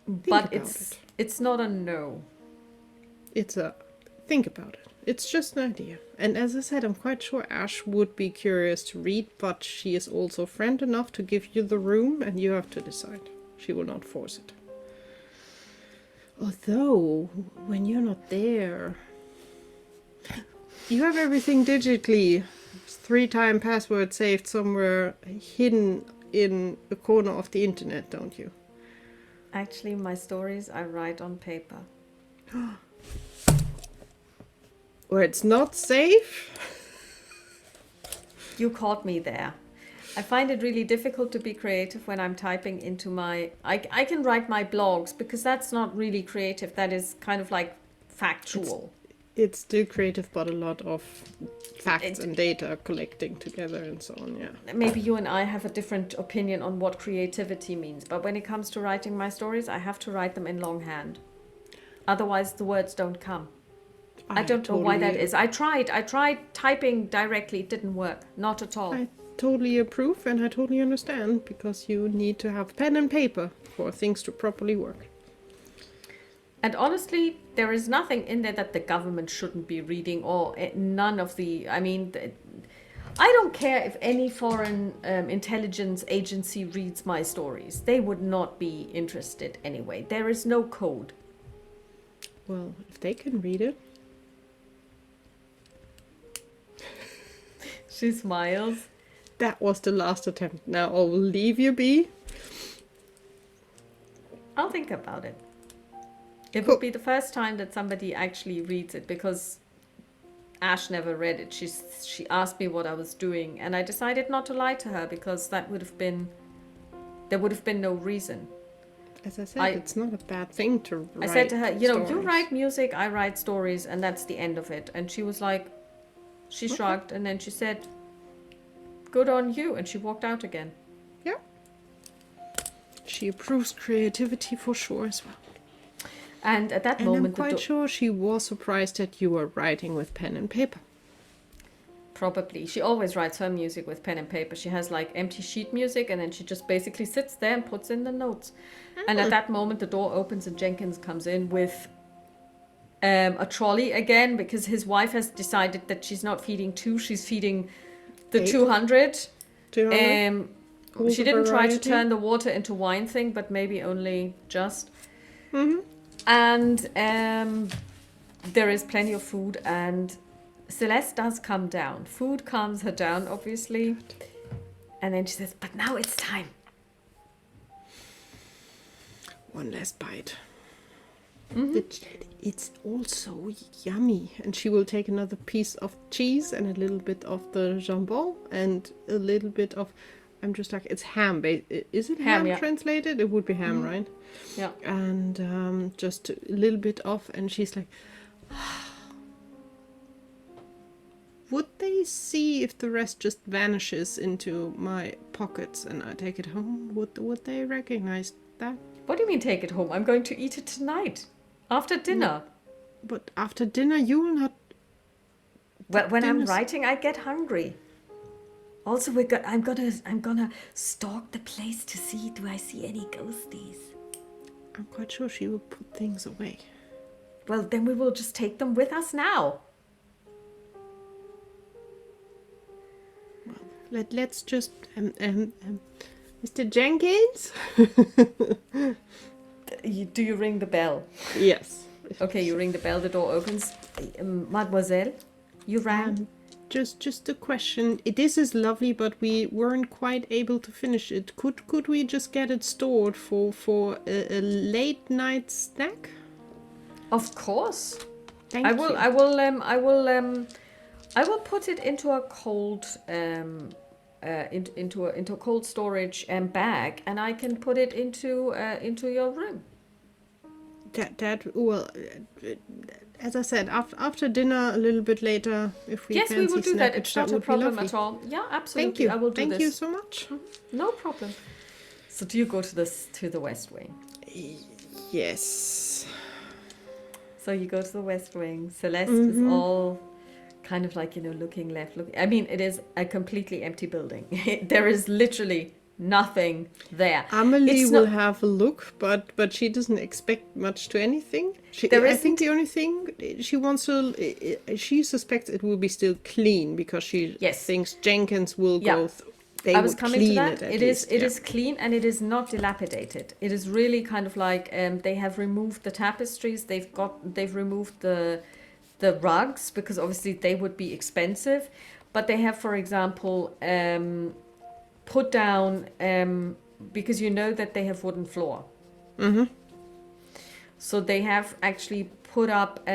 But it's not a no. It's a think about it. It's just an idea. And as I said, I'm quite sure Ash would be curious to read, but she is also friend enough to give you the room and you have to decide. She will not force it. Although, when you're not there, you have everything digitally. 3-time password saved somewhere hidden in a corner of the internet, don't you? Actually, my stories I write on paper. Where it's not safe? You caught me there. I find it really difficult to be creative when I'm typing into my... I can write my blogs because that's not really creative. That is kind of like factual. It's still creative, but a lot of facts and data collecting together and so on, yeah. Maybe you and I have a different opinion on what creativity means, but when it comes to writing my stories, I have to write them in longhand. Otherwise, the words don't come. I don't know why that is. I tried typing directly, it didn't work. Not at all. I totally approve and I totally understand, because you need to have pen and paper for things to properly work. And honestly, there is nothing in there that the government shouldn't be reading, or none of the... I mean, I don't care if any foreign intelligence agency reads my stories. They would not be interested anyway. There is no code. Well, if they can read it. She smiles. That was the last attempt. Now I will leave you be. I'll think about it. It would be the first time that somebody actually reads it, because Ash never read it. She asked me what I was doing, and I decided not to lie to her because there would have been no reason. As I said, it's not a bad thing to write. I said to her, you know, stories. you write music, I write stories, and that's the end of it. And she was like, she shrugged, and then she said, good on you, and she walked out again. Yeah. She approves creativity for sure as well. And at that And moment, I'm quite sure she was surprised that you were writing with pen and paper. Probably. She always writes her music with pen and paper. She has like empty sheet music, and then she just basically sits there and puts in the notes. And at that moment, the door opens and Jenkins comes in with a trolley again, because his wife has decided that she's not feeding 2, she's feeding the 8. 200. 200? She didn't try to turn the water into wine thing, but maybe only just. Mm-hmm. And there is plenty of food, and Celeste does come down. Food calms her down, obviously. And then she says, but now it's time. One last bite. It's also yummy. And she will take another piece of cheese and a little bit of the jambon and a little bit of... I'm just like, it's ham. Is it ham yeah. translated? It would be ham, right? Yeah. And just a little bit of, and she's like... Would they see if the rest just vanishes into my pockets and I take it home? Would they recognize that? What do you mean take it home? I'm going to eat it tonight. After dinner. But after dinner you will not... Well, when I'm writing, I get hungry. Also, I'm gonna stalk the place to see, do I see any ghosties? I'm quite sure she will put things away. Well, then we will just take them with us now. Let's just... Mr. Jenkins? Do you ring the bell? Yes. Okay, you ring the bell, the door opens. Mademoiselle, you rang? Just a question. This is lovely, but we weren't quite able to finish it. Could we just get it stored for a late night snack? Of course. Thank you. I will put it into a cold into a cold storage bag, and I can put it into your room. As I said, after dinner, a little bit later, if we yes, we will do that. Snackage, It's not a problem at all. Yeah, absolutely. Thank you. I will do Thank this. you so much. No problem. So, do you go to the West Wing? Yes. So you go to the West Wing. Celeste is all kind of like, looking left. I mean, it is a completely empty building. There is literally nothing there. Amelie will have a look, but she doesn't expect much to anything. I think the only thing she wants to... She suspects it will be still clean because she thinks Jenkins will go... I was coming to that. It is clean, and it is not dilapidated. It is really kind of like they have removed the tapestries. They've removed the rugs because obviously they would be expensive. But they have, for example, put down because that they have wooden floor. Mm-hmm. So they have actually put up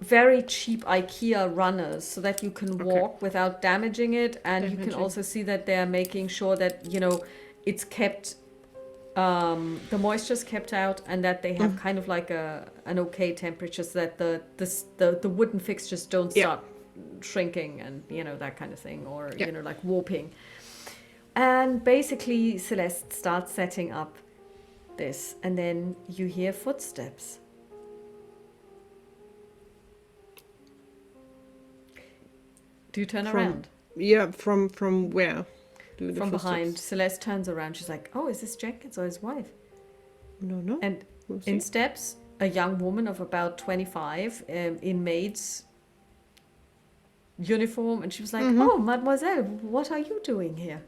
very cheap IKEA runners so that you can walk without damaging it, and you can also see that they're making sure that it's kept the moisture's kept out, and that they have kind of like an okay temperature so that the wooden fixtures don't start shrinking and that kind of thing, or like warping. And basically Celeste starts setting up this, and then you hear footsteps. Do you turn around? Yeah, from where? From behind. Celeste turns around. She's like, oh, is this Jenkins or his wife? No. And in steps a young woman of about 25 in maid's uniform. And she was like, oh, mademoiselle, what are you doing here?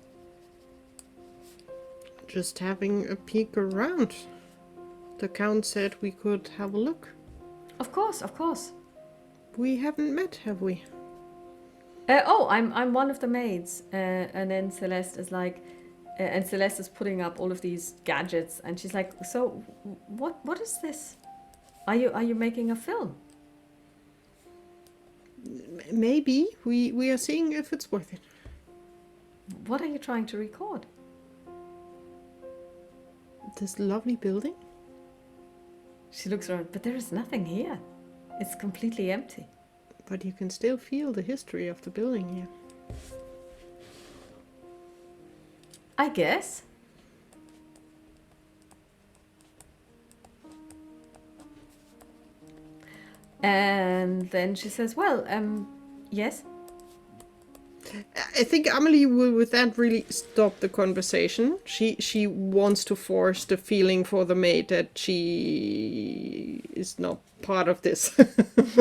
Just having a peek around. The Count said we could have a look. Of course. We haven't met, have we? I'm one of the maids, and then Celeste is like, and Celeste is putting up all of these gadgets, and she's like, so what is this? Are you making a film? Maybe we are seeing if it's worth it. What are you trying to record? This lovely building. She looks around, but there is nothing here. It's completely empty. But you can still feel the history of the building here. I guess. And then she says, well, yes. I think Amelie will with that really stop the conversation. She wants to force the feeling for the maid that she is not part of this.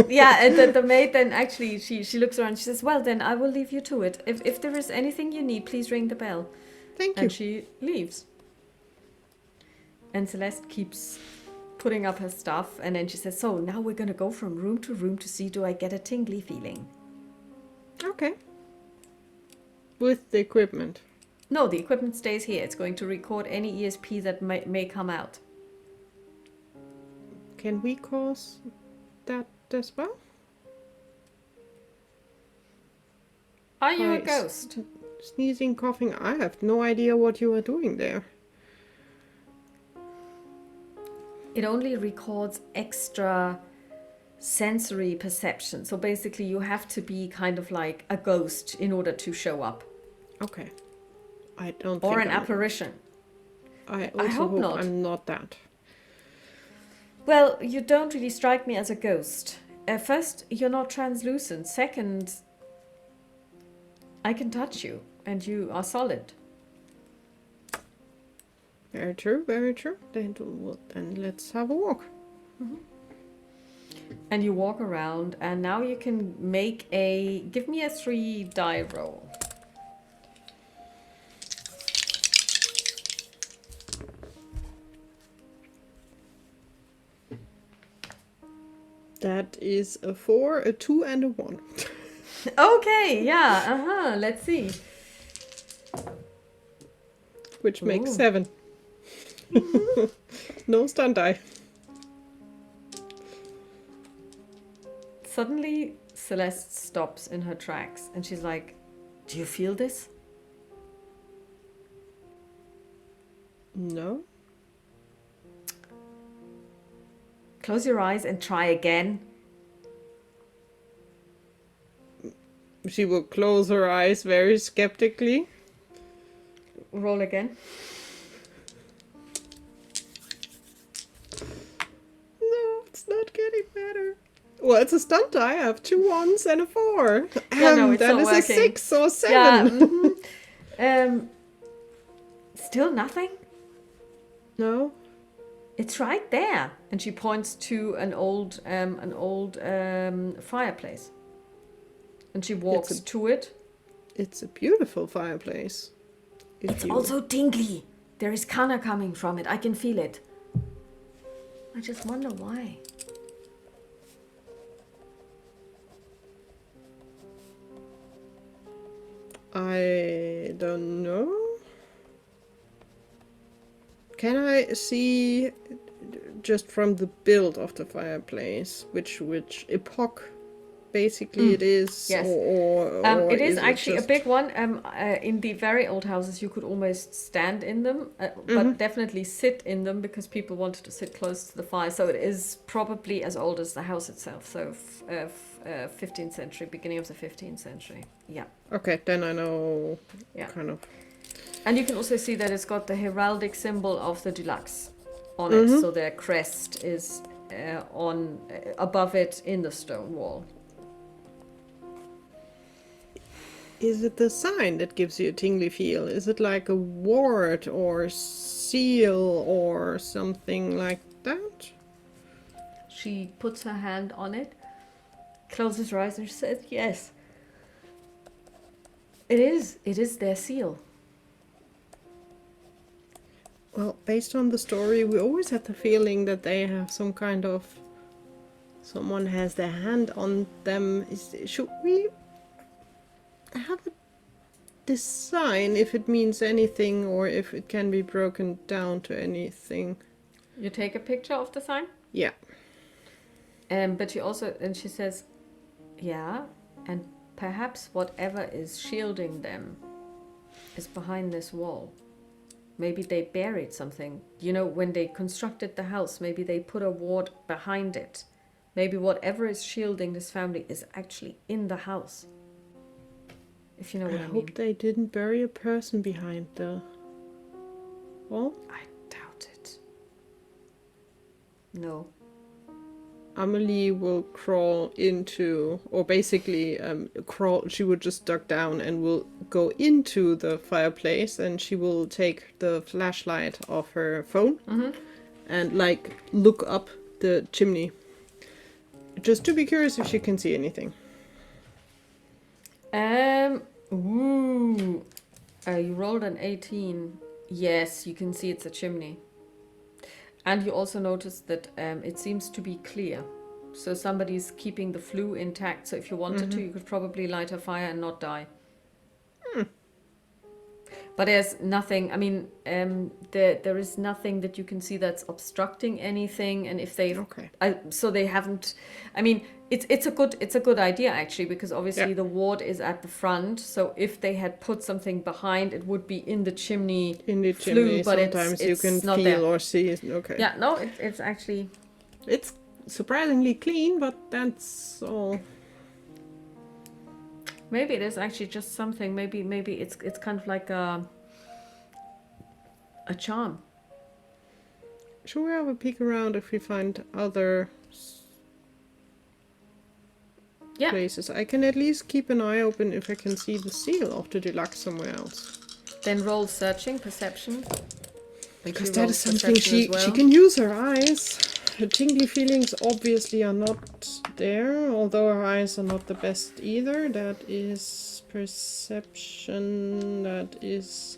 Yeah, and the maid then actually, she looks around, she says, well, then I will leave you to it. If there is anything you need, please ring the bell. Thank you. And she leaves. And Celeste keeps putting up her stuff, and then she says, so now we're going to go from room to room to see, do I get a tingly feeling? Okay. With the equipment. No, the equipment stays here. It's going to record any ESP that may come out. Can we cause that as well? Are you a ghost? Sneezing, coughing. I have no idea what you are doing there. It only records extra sensory perception. So basically you have to be kind of like a ghost in order to show up. Okay. I don't Or think an apparition. I also hope hope not. I'm not that. Well, you don't really strike me as a ghost. First, you're not translucent. Second, I can touch you and you are solid. Very true, very true. Then let's have a walk. Mm-hmm. And you walk around, and now you can make give me a 3 die roll. That is a 4, a 2, and a 1. Okay, yeah, let's see. Which makes 7. No stun die. Suddenly, Celeste stops in her tracks, and she's like, do you feel this? No. Close your eyes and try again. She will close her eyes very skeptically. Roll again. No, it's not getting better. Well, it's a stunt die. I have 2 1s and a 4. Yeah, no, it's that not is working. a 6 or 7. Yeah, still nothing? No. It's right there. And she points to an old fireplace. And she walks to it. It's a beautiful fireplace. It's also tingly. There is kana coming from it. I can feel it. I just wonder why. I don't know. Can I see just from the build of the fireplace which epoch basically it is? Yes. Or it is actually just a big one. In the very old houses, you could almost stand in them, but definitely sit in them because people wanted to sit close to the fire. So it is probably as old as the house itself. So 15th century, beginning of the 15th century. Yeah. Okay, then I know. Yeah. Kind of. And you can also see that it's got the heraldic symbol of the Deluxe on it. So their crest is above it in the stone wall. Is it the sign that gives you a tingly feel? Is it like a ward or seal or something like that? She puts her hand on it, closes her eyes, and says, yes. It is their seal. Well, based on the story, we always had the feeling that they have some kind of... Someone has their hand on them. Should we have this sign if it means anything or if it can be broken down to anything? You take a picture of the sign? Yeah. But she also, and she says, Yeah, and perhaps whatever is shielding them is behind this wall. Maybe they buried something. You know, when they constructed the house, maybe they put a ward behind it. Maybe whatever is shielding this family is actually in the house. If you know what I mean. I hope they didn't bury a person behind the wall. I doubt it. No. Amelie will crawl into, or basically crawl, she would just duck down and will go into the fireplace, and she will take the flashlight of her phone and like look up the chimney. Just to be curious if she can see anything. You rolled an 18. Yes, you can see it's a chimney. And you also notice that it seems to be clear. So somebody's keeping the flue intact. So if you wanted to, you could probably light a fire and not die. But there's nothing, I mean, there is nothing that you can see that's obstructing anything. And if they, so they haven't, I mean, it's a good idea actually, because obviously the ward is at the front. So if they had put something behind, it would be in the chimney. In the flue, chimney, but sometimes you can not feel there. or see. Okay. Yeah, no, it's actually. It's surprisingly clean, but that's all. Maybe it is actually just something. Maybe it's kind of like a charm. Should we have a peek around if we find other places? I can at least keep an eye open if I can see the seal of the deluxe somewhere else. Then roll searching, perception. Because that is something she can use her eyes. Her tingly feelings obviously are not there, although her eyes are not the best either. That is perception, that is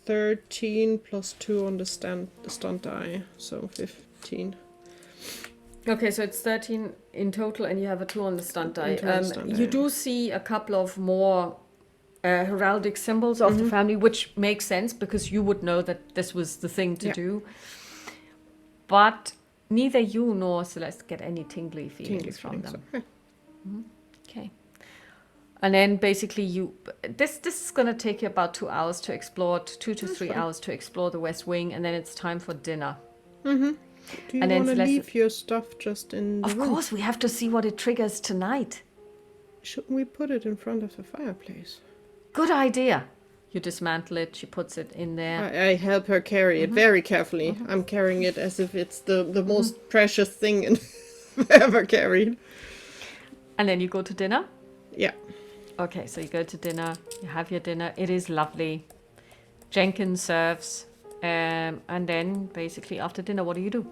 13 plus 2 on the stunt die, so 15. Okay, so it's 13 in total, and you have a 2 on the stunt die. You do see a couple of more heraldic symbols of the family, which makes sense because you would know that this was the thing to do. But neither you nor Celeste get any tingly feelings from them. Okay. And then basically this is going to take you about 2 hours to explore, 2 to 3 hours to explore the West Wing, and then it's time for dinner. Do you want to leave your stuff just in the room? Of course, we have to see what it triggers tonight. Shouldn't we put it in front of the fireplace? Good idea. You dismantle it, she puts it in there. I help her carry it very carefully. I'm carrying it as if it's the most precious thing I've ever carried. And then you go to dinner? Yeah. Okay, so you go to dinner, you have your dinner. It is lovely. Jenkins serves. And then basically after dinner, what do you do?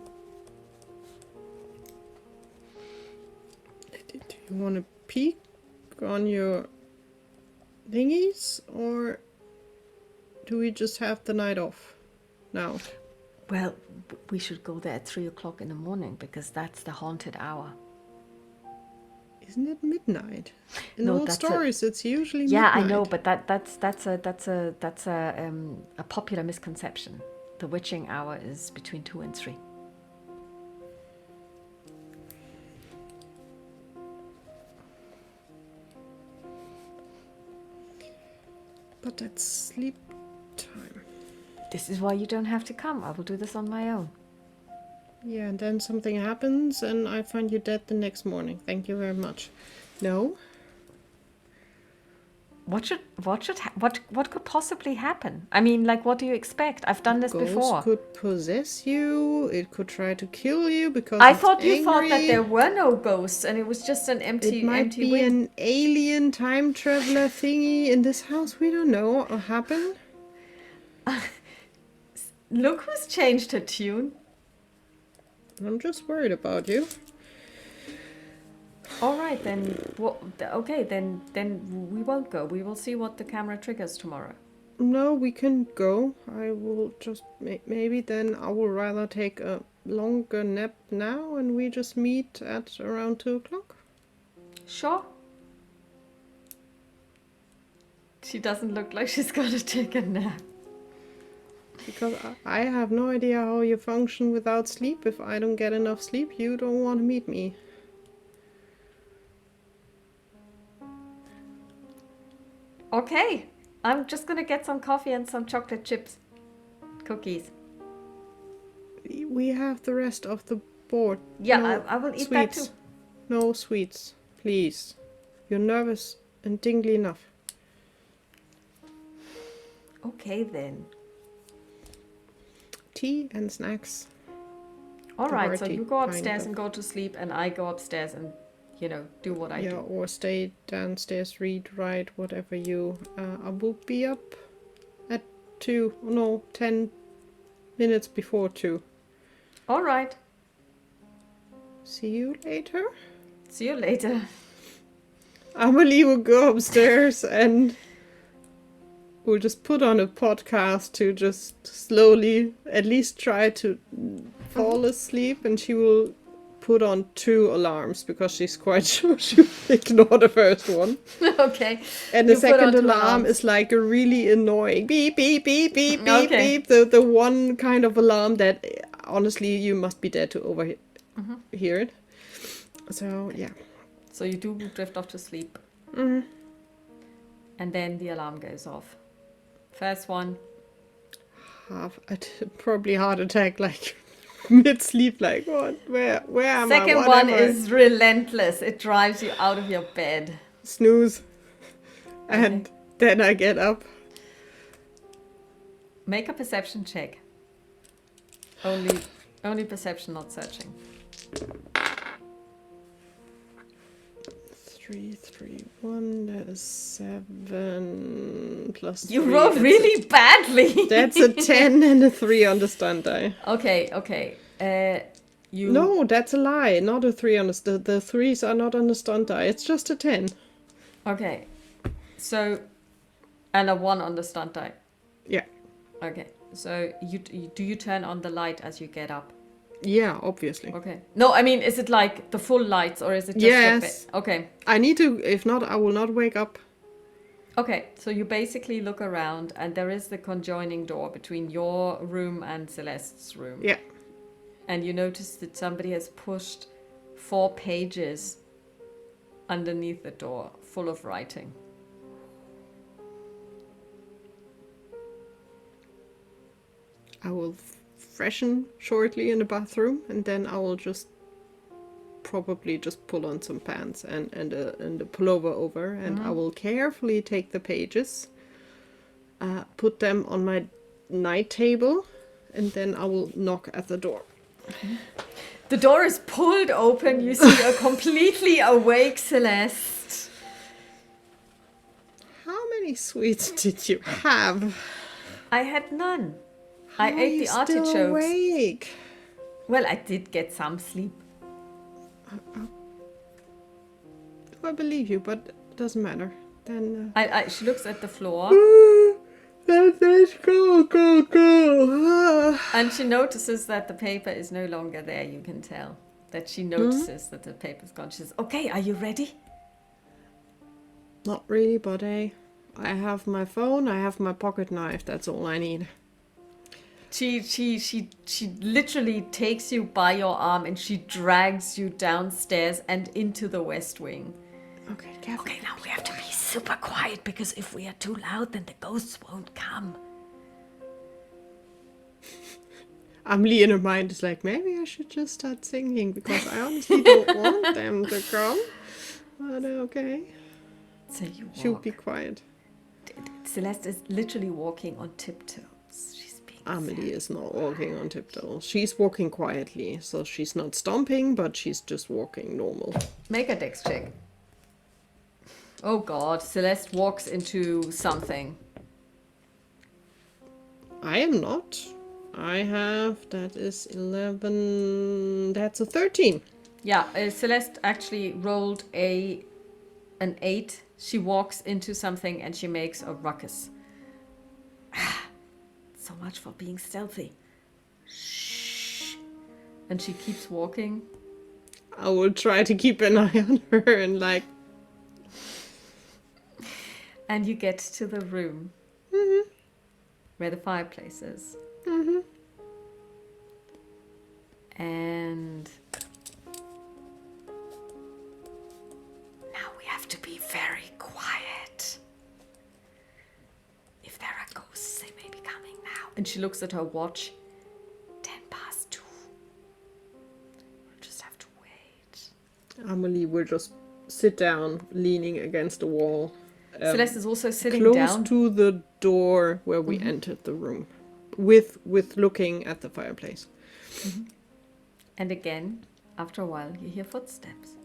Do you want to peek on your thingies, or do we just have the night off now? Well, we should go there at 3 o'clock in the morning because that's the haunted hour. Isn't it midnight? In old stories, it's usually midnight. Yeah, I know, but that's a popular misconception. The witching hour is between 2 and 3. But that's sleep time. This is why you don't have to come. I will do this on my own. Yeah, and then something happens and I find you dead the next morning. Thank you very much. No? What could possibly happen? I mean, like, what do you expect? I've done this before. Ghost could possess you. It could try to kill you because I thought you thought that there were no ghosts and it was just an empty It might be wing. an alien time traveler thingy in this house. We don't know what will happen. Look who's changed her tune. I'm just worried about you. All right, then. Okay, then we won't go. We will see what the camera triggers tomorrow. No, we can go. I will just maybe then I will rather take a longer nap now, and we just meet at around 2 o'clock. Sure. She doesn't look like she's gonna take a nap. Because I have no idea how you function without sleep. If I don't get enough sleep, you don't want to meet me. Okay, I'm just gonna get some coffee and some chocolate chips. Cookies. We have the rest of the board. Yeah, No I will eat sweets. that too. No sweets, please. You're nervous and tingly enough. Okay then. Tea and snacks. Alright, so hearty you go kind upstairs of- and go to sleep, and I go upstairs and, you know, do what I do. Or stay downstairs, read, write, whatever you... I will be up at 10 minutes before 2. Alright, See you later. see you later. Amelie will go upstairs and we'll just put on a podcast to just slowly at least try to fall asleep, and she will put on 2 alarms because she's quite sure she'll ignore the first one. Okay. And the You put second on 2 alarm alarms. is like a really annoying beep, beep, beep, beep, beep, Okay. beep. The one kind of alarm that honestly you must be dead to overhear it. So, yeah. So you do drift off to sleep. Mhm. And then the alarm goes off. First one. Probably heart attack, like mid-sleep, like, what? Where am I? Second What one am I? is relentless. It drives you out of your bed. Snooze. And then I get up. Make a perception check. Only perception, not searching. 3, 3, 1, that is 7 plus You 3, rolled that's really badly. That's a 10 and a 3 on the stunt die. Okay. You. No, that's a lie. Not a 3 on the... The 3s are not on the stunt die. It's just a 10. Okay. So, and a 1 on the stunt die. Yeah. Okay. So do you turn on the light as you get up? Yeah, obviously. Okay. No, I mean, is it like the full lights or is it just Yes. Okay. I need to... If not, I will not wake up. Okay, so you basically look around and there is the conjoining door between your room and Celeste's room. Yeah. And you notice that somebody has pushed 4 pages underneath the door full of writing. I will freshen shortly in the bathroom, and then I will probably just pull on some pants and a pullover over, and I will carefully take the pages, put them on my night table, and then I will knock at the door. The door is pulled open. You see a completely awake Celeste. How many sweets did you have? I had none. How I are ate you the still artichokes. awake? Well, I did get some sleep. I believe you, but it doesn't matter. Then. She looks at the floor Let's go. and she notices that the paper is no longer there. You can tell that she notices that the paper's gone. She says, "Okay, are you ready?" Not really, but I have my phone, I have my pocket knife, that's all I need. She literally takes you by your arm and she drags you downstairs and into the West Wing. Okay, careful. Okay, now we have to be super quiet because if we are too loud, then the ghosts won't come. Amelie in her mind is like, maybe I should just start singing because I honestly don't want them to come. But okay. So you walk. She'll be quiet. Celeste is literally walking on tiptoes. She's being Amelie is not walking on tiptoes. She's walking quietly, so she's not stomping, but she's just walking normal. Make a dex check. Oh god, Celeste walks into something. I am not. I have, that is 11, that's a 13. Yeah, Celeste actually rolled an 8. She walks into something and she makes a ruckus. So much for being stealthy. Shh. And she keeps walking. I will try to keep an eye on her and like... And you get to the room. Mm-hmm. where the fireplace is. Mm-hmm. And now we have to be very quiet. If there are ghosts, they may be coming now. And she looks at her watch. 2:10. We'll just have to wait. Amelie will just sit down, leaning against the wall. Celeste is also sitting close down. to the door where we entered the room, with looking at the fireplace. And again, after a while, you hear footsteps.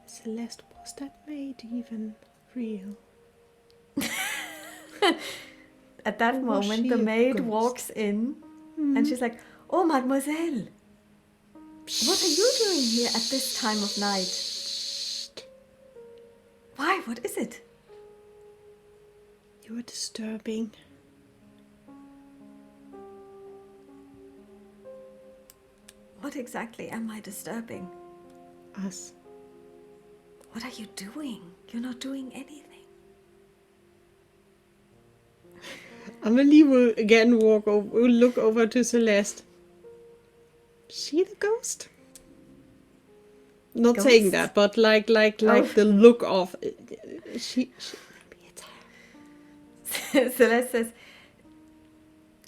Celeste, was that maid even real? At that Or was moment, she the a maid ghost? walks in and she's like, "Oh, mademoiselle, what are you doing here at this time of night? Why? What is it?" You are disturbing. What exactly am I disturbing? Us. What are you doing? You're not doing anything. Amelie will again will look over to Celeste. She the ghost? Not saying Ghost? that, but like Oh. the look of she maybe it's her. Celeste says,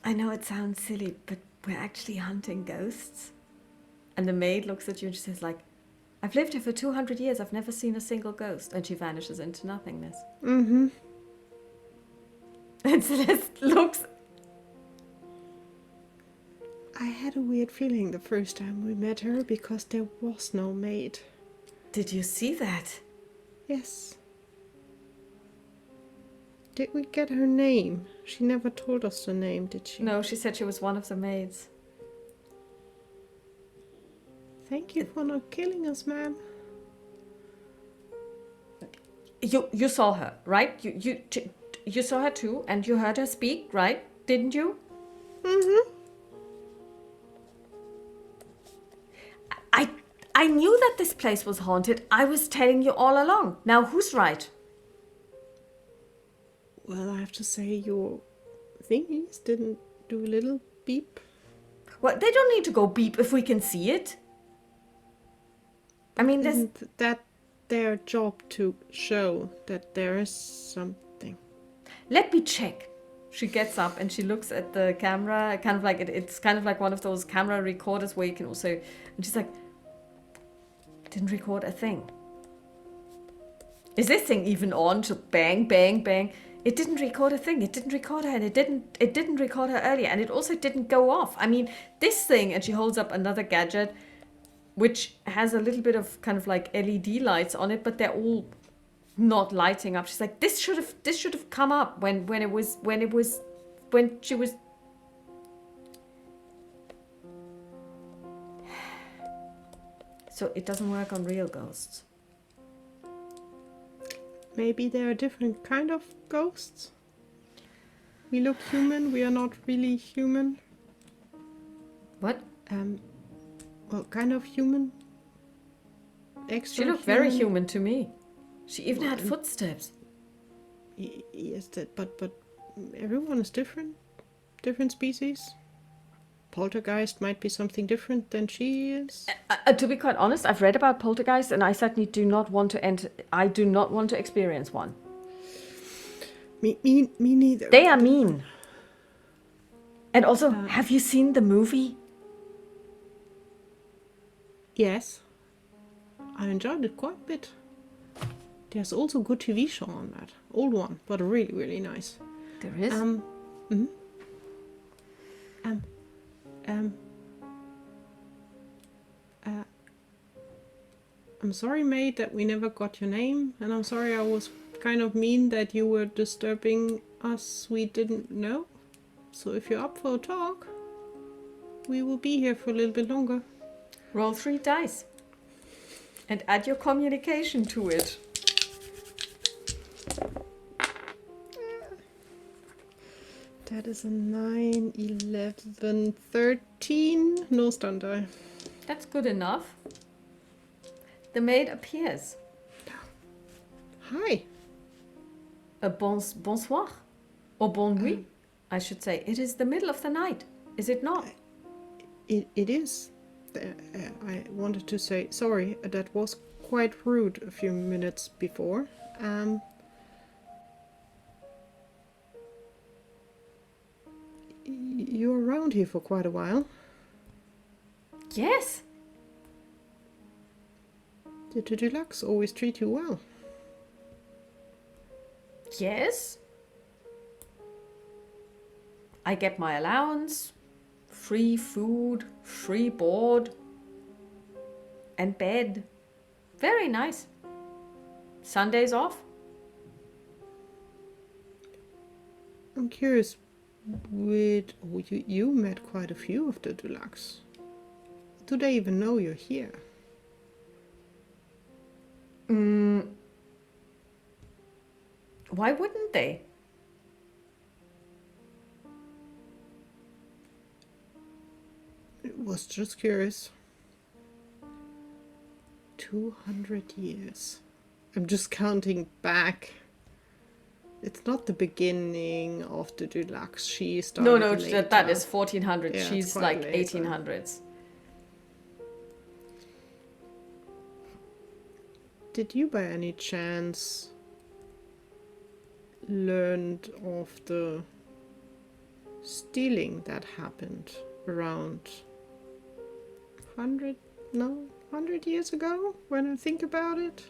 "I know it sounds silly, but we're actually hunting ghosts." And the maid looks at you and she says, like, "I've lived here for 200 years. I've never seen a single ghost." And she vanishes into nothingness. Mm-hmm. And Celeste looks. I had a weird feeling the first time we met her because there was no maid. Did you see that? Yes. Did we get her name? She never told us the name, did she? No, she said she was one of the maids. Thank you for not killing us, ma'am. You saw her, right? You saw her too, and you heard her speak, right? Didn't you? Mm-hmm. I knew that this place was haunted. I was telling you all along. Now who's right? Well, I have to say your thingies didn't do a little beep. Well, they don't need to go beep if we can see it. I mean, there's... Isn't that their job to show that there is something? Let me check. She gets up and she looks at the camera, kind of like it's kind of like one of those camera recorders where you can also... And she's like, "Didn't record a thing. Is this thing even on?" To bang, bang, bang. It didn't record a thing. It didn't record her, and it didn't record her earlier, and it also didn't go off. I mean, this thing, and she holds up another gadget, which has a little bit of kind of like LED lights on it, but they're all not lighting up. She's like, this should have come up when she was. So it doesn't work on real ghosts. Maybe there are different kind of ghosts. We look human, we are not really human. What? Well, kind of human. Extra She looked very human to me. She even had footsteps. Yes, but everyone is different. Different species. Poltergeist might be something different than she is. To be quite honest, I've read about poltergeists, and I certainly do not want to enter. I do not want to experience one. Me neither. They are mean. And also, have you seen the movie? Yes. I enjoyed it quite a bit. There's also a good TV show on that. Old one, but really, really nice. There is. I'm sorry, mate, that we never got your name, and I'm sorry I was kind of mean that you were disturbing us we didn't know. So if you're up for a talk, we will be here for a little bit longer. Roll 3 dice. And add your communication to it. That is a 9, 11, 13. No stun die. That's good enough. The maid appears. Hi. A bonsoir. Or bonne nuit, I should say. It is the middle of the night, is it not? It is. I wanted to say sorry. That was quite rude a few minutes before. You're around here for quite a while. Yes. Did the Deluxe always treat you well? Yes. I get my allowance, free food, free board, and bed. Very nice. Sundays off. I'm curious. You met quite a few of the Deluxe. Do they even know you're here? Why wouldn't they? Was just curious. 200 years. I'm just counting back. It's not the beginning of the Deluxe. She started No, later. that is 1400. Yeah, She's quite like later. 1800s. Did you by any chance learned of the stealing that happened around 100 years ago, when I think about it?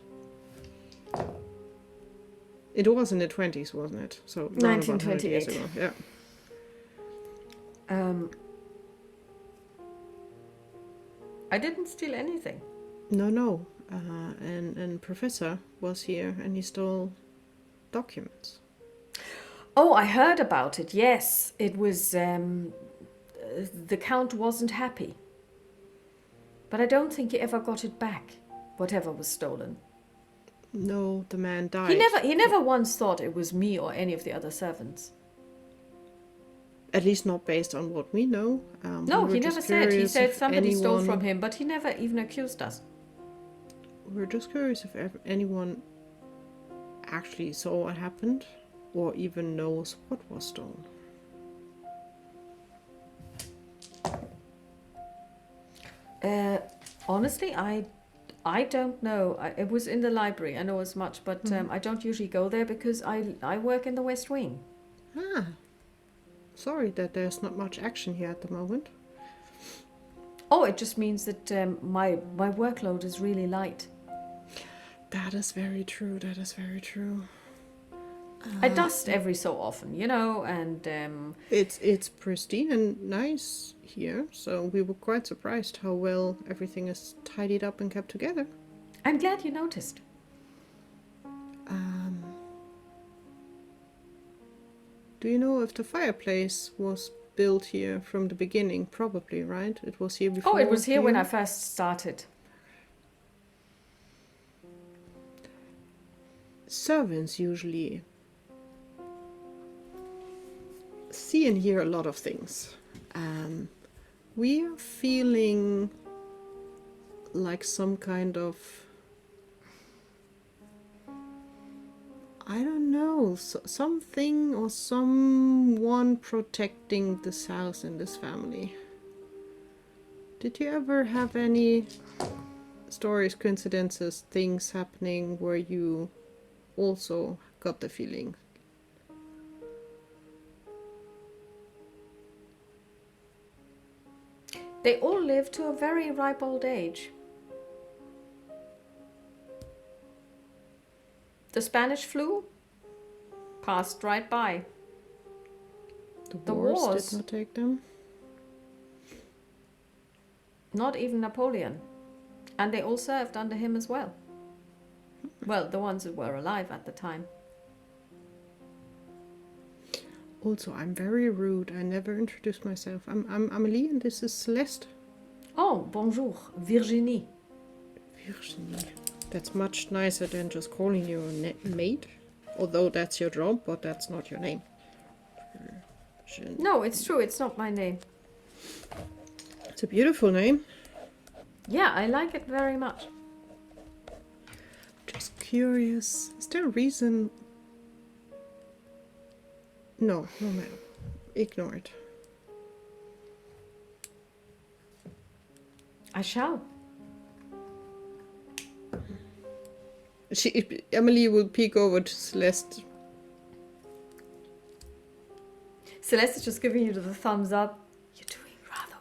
It was in the 20s, wasn't it? So around about 100 years 1928. ago. Yeah. I didn't steal anything. No. And Professor was here and he stole documents. Oh, I heard about it. Yes, it was. The Count wasn't happy. But I don't think he ever got it back, whatever was stolen. No, the man died. He never once thought it was me or any of the other servants. At least not based on what we know. No, we he were never just said. He curious said if somebody stole anyone- from him, but he never even accused us. We're just curious if anyone actually saw what happened or even knows what was stolen. Honestly, I don't know. It was in the library. I know as much, but I don't usually go there because I work in the West Wing. Ah, sorry that there's not much action here at the moment. Oh, it just means that my workload is really light. That is very true. That is very true. I dust every so often, and It's pristine and nice here, so we were quite surprised how well everything is tidied up and kept together. I'm glad you noticed. Do you know if the fireplace was built here from the beginning? Probably, right? It was here before. Oh, it was here when you? I first started. Servants usually see and hear a lot of things. We are feeling like some kind of, I don't know, something or someone protecting this house and this family. Did you ever have any stories, coincidences, things happening where you also got the feeling? They all lived to a very ripe old age. The Spanish flu passed right by. The wars wars. did not take them. Not even Napoleon. And they all served under him as well. Well, the ones that were alive at the time. Also, I'm very rude. I never introduced myself. I'm Amélie and this is Celeste. Oh, bonjour, Virginie. Virginie. That's much nicer than just calling you a maid. Although that's your job, but that's not your name. Virginie. No, it's true, it's not my name. It's a beautiful name. Yeah, I like it very much. curious. Is there a reason? No, no matter. Ignore it. I shall. Emily will peek over to Celeste. Celeste is just giving you the thumbs up. You're doing rather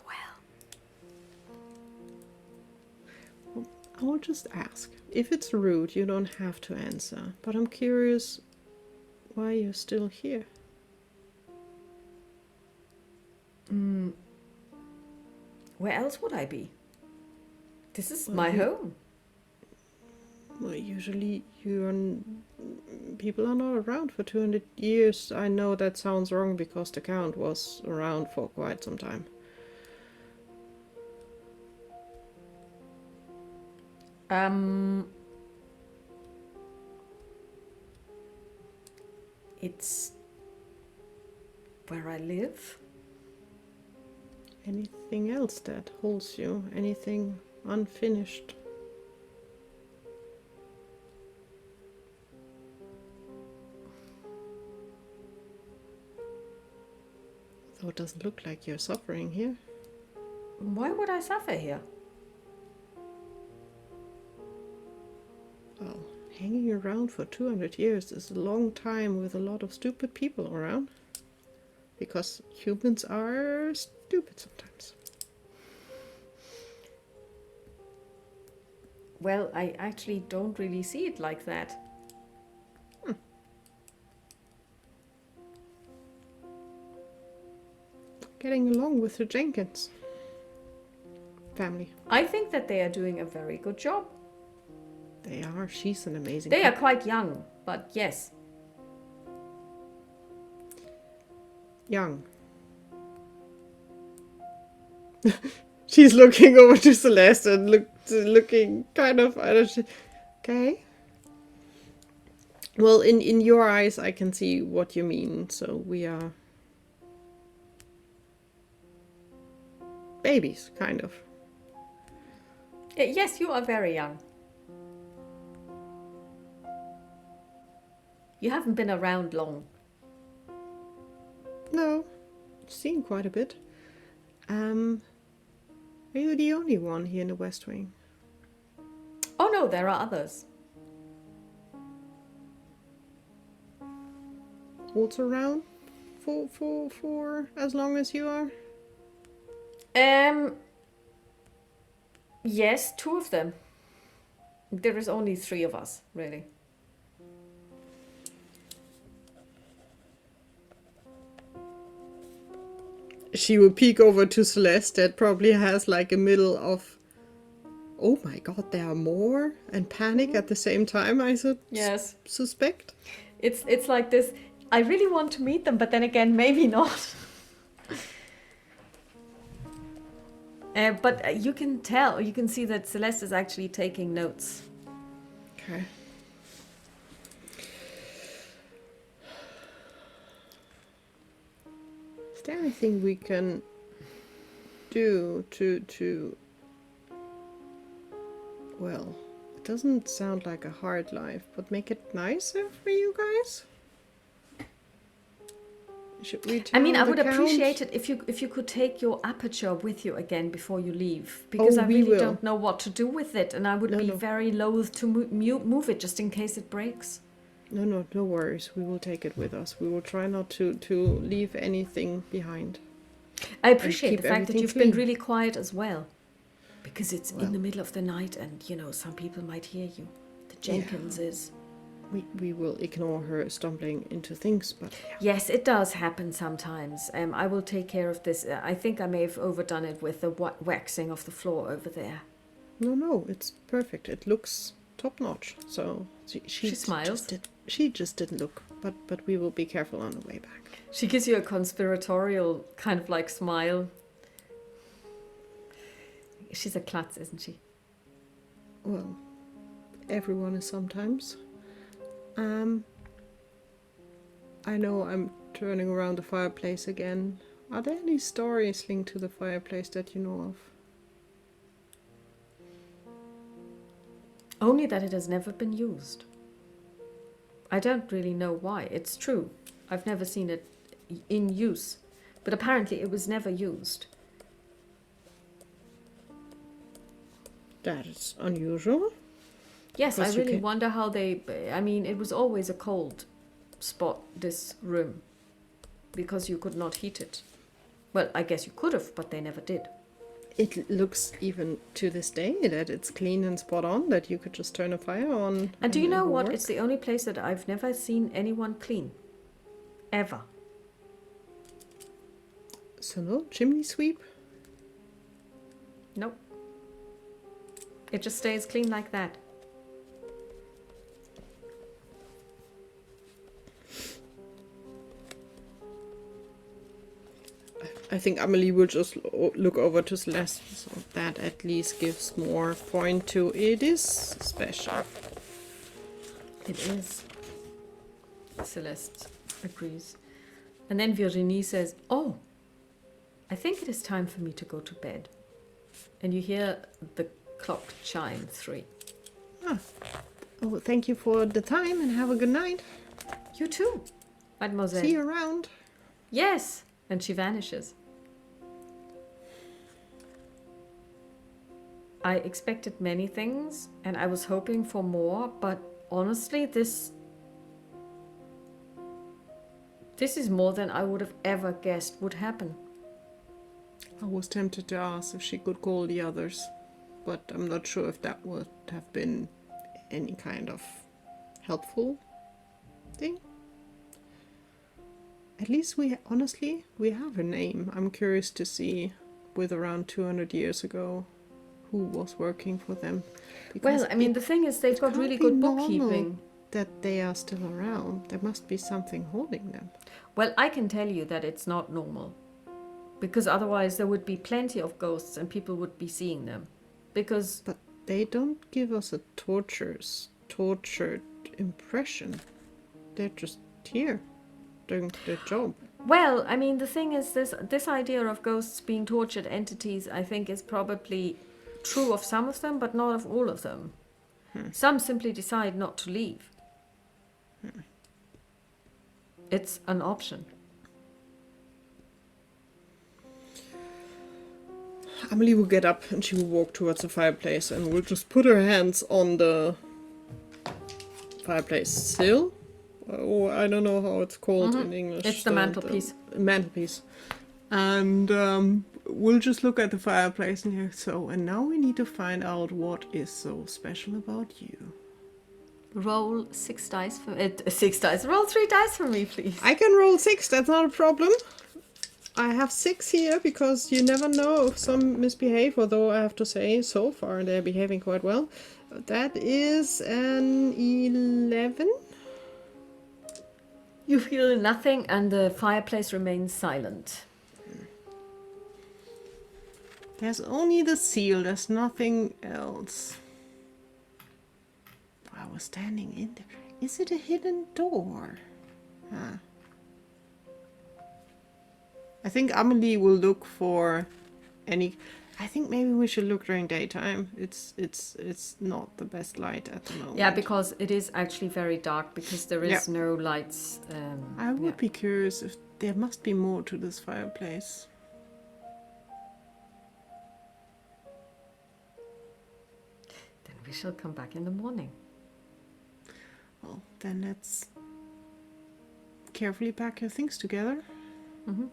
well. I will just ask. If it's rude, you don't have to answer. But I'm curious why you're still here. Where else would I be? This is my home. Well, usually people are not around for 200 years. I know that sounds wrong because the Count was around for quite some time. It's where I live. Anything else that holds you? Anything unfinished? Though it doesn't look like you're suffering here. Why would I suffer here? Well, hanging around for 200 years is a long time with a lot of stupid people around. Because humans are stupid sometimes. Well, I actually don't really see it like that. Getting along with the Jenkins family. I think that they are doing a very good job. They are. She's an amazing They are quite young, but yes. Young. She's looking over to Celeste and looking kind of, I don't know. Okay. Well, in your eyes, I can see what you mean. So we are babies, kind of. Yes, you are very young. You haven't been around long. No, seen quite a bit. Are you the only one here in the West Wing? Oh no, there are others. Also around for as long as you are? Yes, 2 of them. There is only 3 of us, really. She will peek over to Celeste that probably has like a middle of, oh my god, there are more, and panic at the same time, I suspect. It's like this, I really want to meet them, but then again, maybe not. But you can see that Celeste is actually taking notes. Okay. Is there anything we can do to well, it doesn't sound like a hard life, but make it nicer for you guys? Should we tell I mean, I the would Count? appreciate it if you could take your aperture with you again before you leave, because I we really will. don't know what to do with it, and I would be very loath to move it just in case it breaks. No worries. We will take it with us. We will try not to leave anything behind. I appreciate keep the fact that everything you've clean. been really quiet as well, because it's in the middle of the night, and you know some people might hear you. The Jenkins is. We will ignore her stumbling into things, but Yes, it does happen sometimes. I will take care of this. I think I may have overdone it with the waxing of the floor over there. no, it's perfect. It looks top notch. So she smiles. She just didn't look, but we will be careful on the way back. She gives you a conspiratorial kind of like smile. She's a klutz, isn't she? Well, everyone is sometimes. I know I'm turning around the fireplace again. Are there any stories linked to the fireplace that you know of? Only that it has never been used. I don't really know why. It's true. I've never seen it in use. But apparently it was never used. That is unusual. Yes, I Because you really can- wonder how they... I mean, it was always a cold spot, this room. Because you could not heat it. Well, I guess you could have, but they never did. It looks even to this day that it's clean and spot on, that you could just turn a fire on. And do you know it will what? work. It's the only place that I've never seen anyone clean. Ever. So no chimney sweep? Nope. It just stays clean like that. I think Amelie will just look over to Celeste, so that at least gives more point to it is special. It is. Celeste agrees. And then Virginie says, oh, I think it is time for me to go to bed. And you hear the clock chime 3. Ah. Oh, thank you for the time and have a good night. You too, mademoiselle. See you around. Yes. And she vanishes. I expected many things and I was hoping for more, but honestly, this is more than I would have ever guessed would happen. I was tempted to ask if she could call the others, but I'm not sure if that would have been any kind of helpful thing. At least we have a name. I'm curious to see, with around 200 years ago, who was working for them. Well, I mean, the thing is, they've got really good bookkeeping. That they are still around. There must be something holding them. Well, I can tell you that it's not normal. Because otherwise there would be plenty of ghosts and people would be seeing them. Because... But they don't give us a tortured impression. They're just here, doing their job. Well, I mean, the thing is, this idea of ghosts being tortured entities, I think, is probably true of some of them, but not of all of them. Some simply decide not to leave. It's an option. Amelie will get up and she will walk towards the fireplace and will just put her hands on the fireplace sill. Oh, I don't know how it's called in English. It's the mantelpiece. Mantelpiece. And we'll just look at the fireplace and here. So, and now we need to find out what is so special about you. Roll 6 dice for 6 dice. Roll 3 dice for me, please. I can roll 6. That's not a problem. I have 6 here because you never know if some misbehave. Although I have to say, so far they're behaving quite well. That is an 11. You feel nothing, and the fireplace remains silent. There's only the seal. There's nothing else. I was standing in there. Is it a hidden door? Huh. I think Amelie will look for any... I think maybe we should look during daytime. It's not the best light at the moment. Yeah, because it is actually very dark because there is no lights. I would be curious if there must be more to this fireplace. Then we shall come back in the morning. Well, then let's carefully pack your things together. Mm-hmm.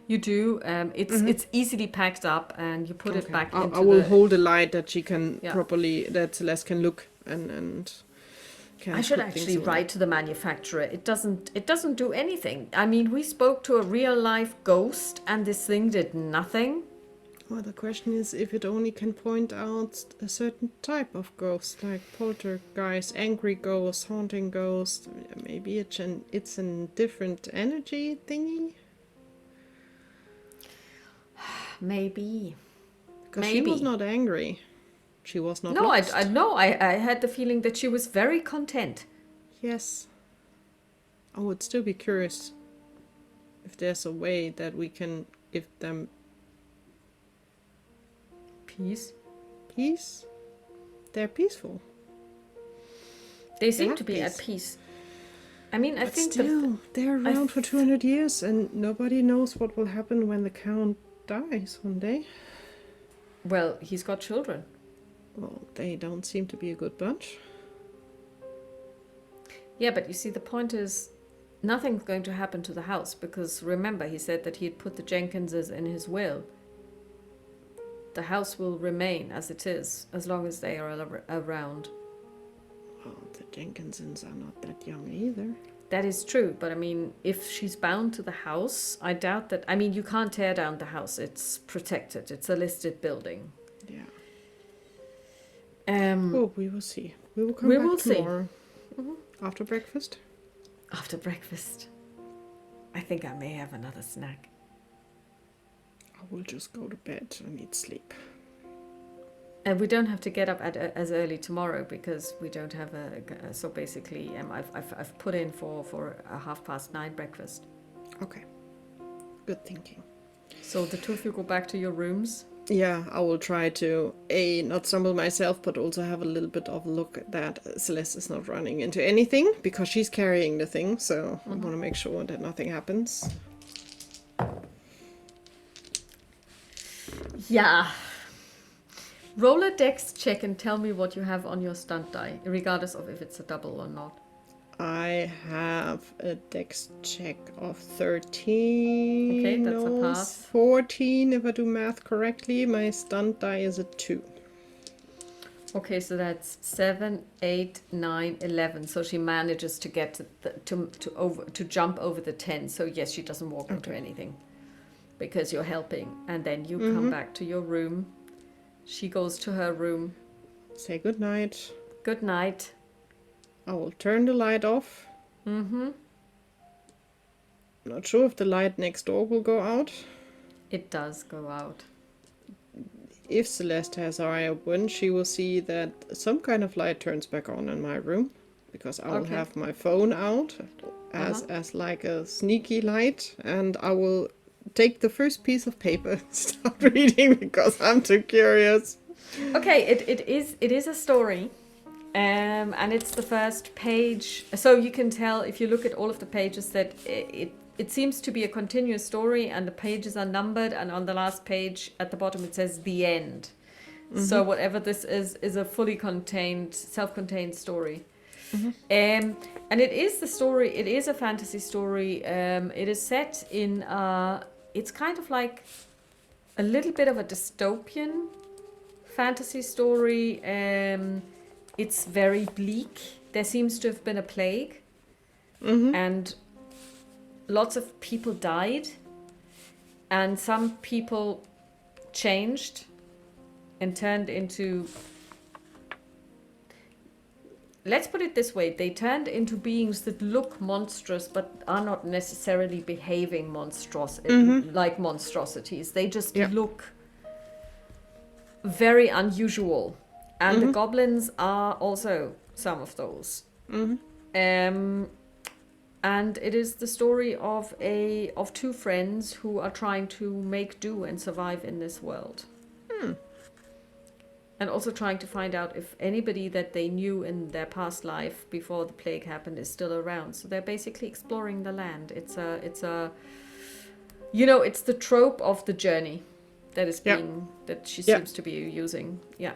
You do. It's easily packed up, and you put it back into I will hold a light that she can properly, that Celeste can look and can. I should actually write to the manufacturer. It doesn't do anything. I mean, we spoke to a real life ghost, and this thing did nothing. Well, the question is if it only can point out a certain type of ghost, like poltergeist, angry ghost, haunting ghost. Maybe it's a different energy thingy. Maybe. Because she was not angry. She was not. No, lost. I had the feeling that she was very content. Yes. I would still be curious if there's a way that we can give them peace. They're peaceful. They seem to be at peace. I mean, I But think still, they're around for 200 years, and nobody knows what will happen when the Count dies one day. well, he's got children. Well, they don't seem to be a good bunch. Yeah, but you see, the point is, nothing's going to happen to the house because remember, he said that he'd put the Jenkinses in his will. The house will remain as it is as long as they are around. Well, the Jenkinsons are not that young either. That is true, but I mean, if she's bound to the house, I doubt that. I mean, you can't tear down the house; it's protected. It's a listed building. Yeah. Well, we will see. We will come back tomorrow. Mm-hmm. After breakfast? After breakfast. I think I may have another snack. I will just go to bed. I need sleep. And we don't have to get up as early tomorrow because we don't have so basically, I've put in for a 9:30 breakfast. Okay. Good thinking. So the two of you go back to your rooms. Yeah, I will try to not stumble myself, but also have a little bit of a look at that Celeste is not running into anything because she's carrying the thing. So I want to make sure that nothing happens. Yeah. Roll a dex check and tell me what you have on your stunt die, regardless of if it's a double or not. I have a dex check of 13. Okay, that's a pass. 14 if I do math correctly. My stunt die is a 2. Okay, so that's 7, 8, 9, 11. So she manages to get to jump over the 10. So yes, she doesn't walk into anything because you're helping, and then you come back to your room. She goes to her room. Say good night. Good night. I will turn the light off. Not sure if the light next door will go out. It does go out. If Celeste has her eye open, she will see that some kind of light turns back on in my room. Because I will have my phone out as like a sneaky light. And I will take the first piece of paper and start reading because I'm too curious. Okay, it is a story. And it's the first page. So you can tell if you look at all of the pages that it seems to be a continuous story and the pages are numbered, and on the last page at the bottom it says the end. So whatever this is a fully contained, self-contained story. And it is the story, it is a fantasy story. It is set in, it's kind of like a little bit of a dystopian fantasy story. It's very bleak. There seems to have been a plague. And lots of people died. And some people changed and turned into... Let's put it this way. They turned into beings that look monstrous but are not necessarily behaving like monstrosities. They just look very unusual. And the goblins are also some of those. And it is the story of two friends who are trying to make do and survive in this world. And also trying to find out if anybody that they knew in their past life before the plague happened is still around. So they're basically exploring the land. It's the trope of the journey that is that she seems to be using. Yeah.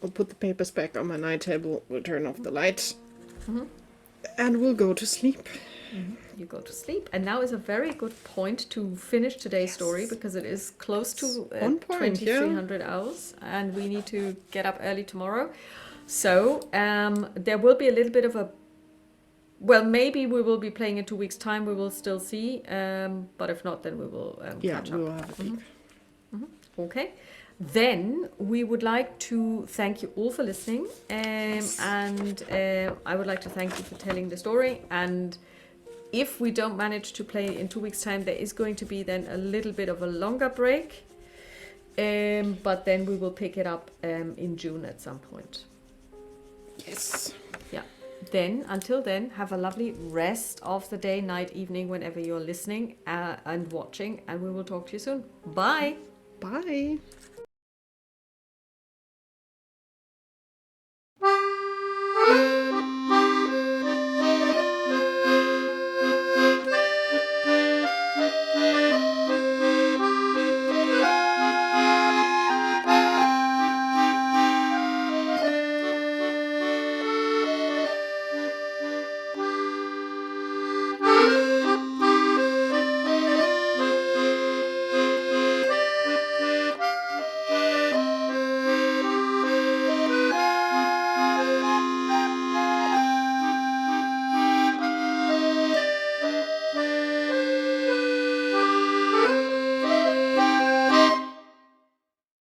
I'll put the papers back on my night table. We'll turn off the lights. And we'll go to sleep. You go to sleep. And now is a very good point to finish today's story because it is close to 2300 hours and we need to get up early tomorrow. So there will be a little bit of a... Well, maybe we will be playing in 2 weeks' time. We will still see. But if not, then we will catch up. We will have a peek. Okay. Then we would like to thank you all for listening, and I would like to thank you for telling the story. And if we don't manage to play in 2 weeks' time, there is going to be then a little bit of a longer break, but then we will pick it up in June at some point. Yes. Yeah. Then, until then, have a lovely rest of the day, night, evening, whenever you're listening and watching, and we will talk to you soon. Bye. Bye.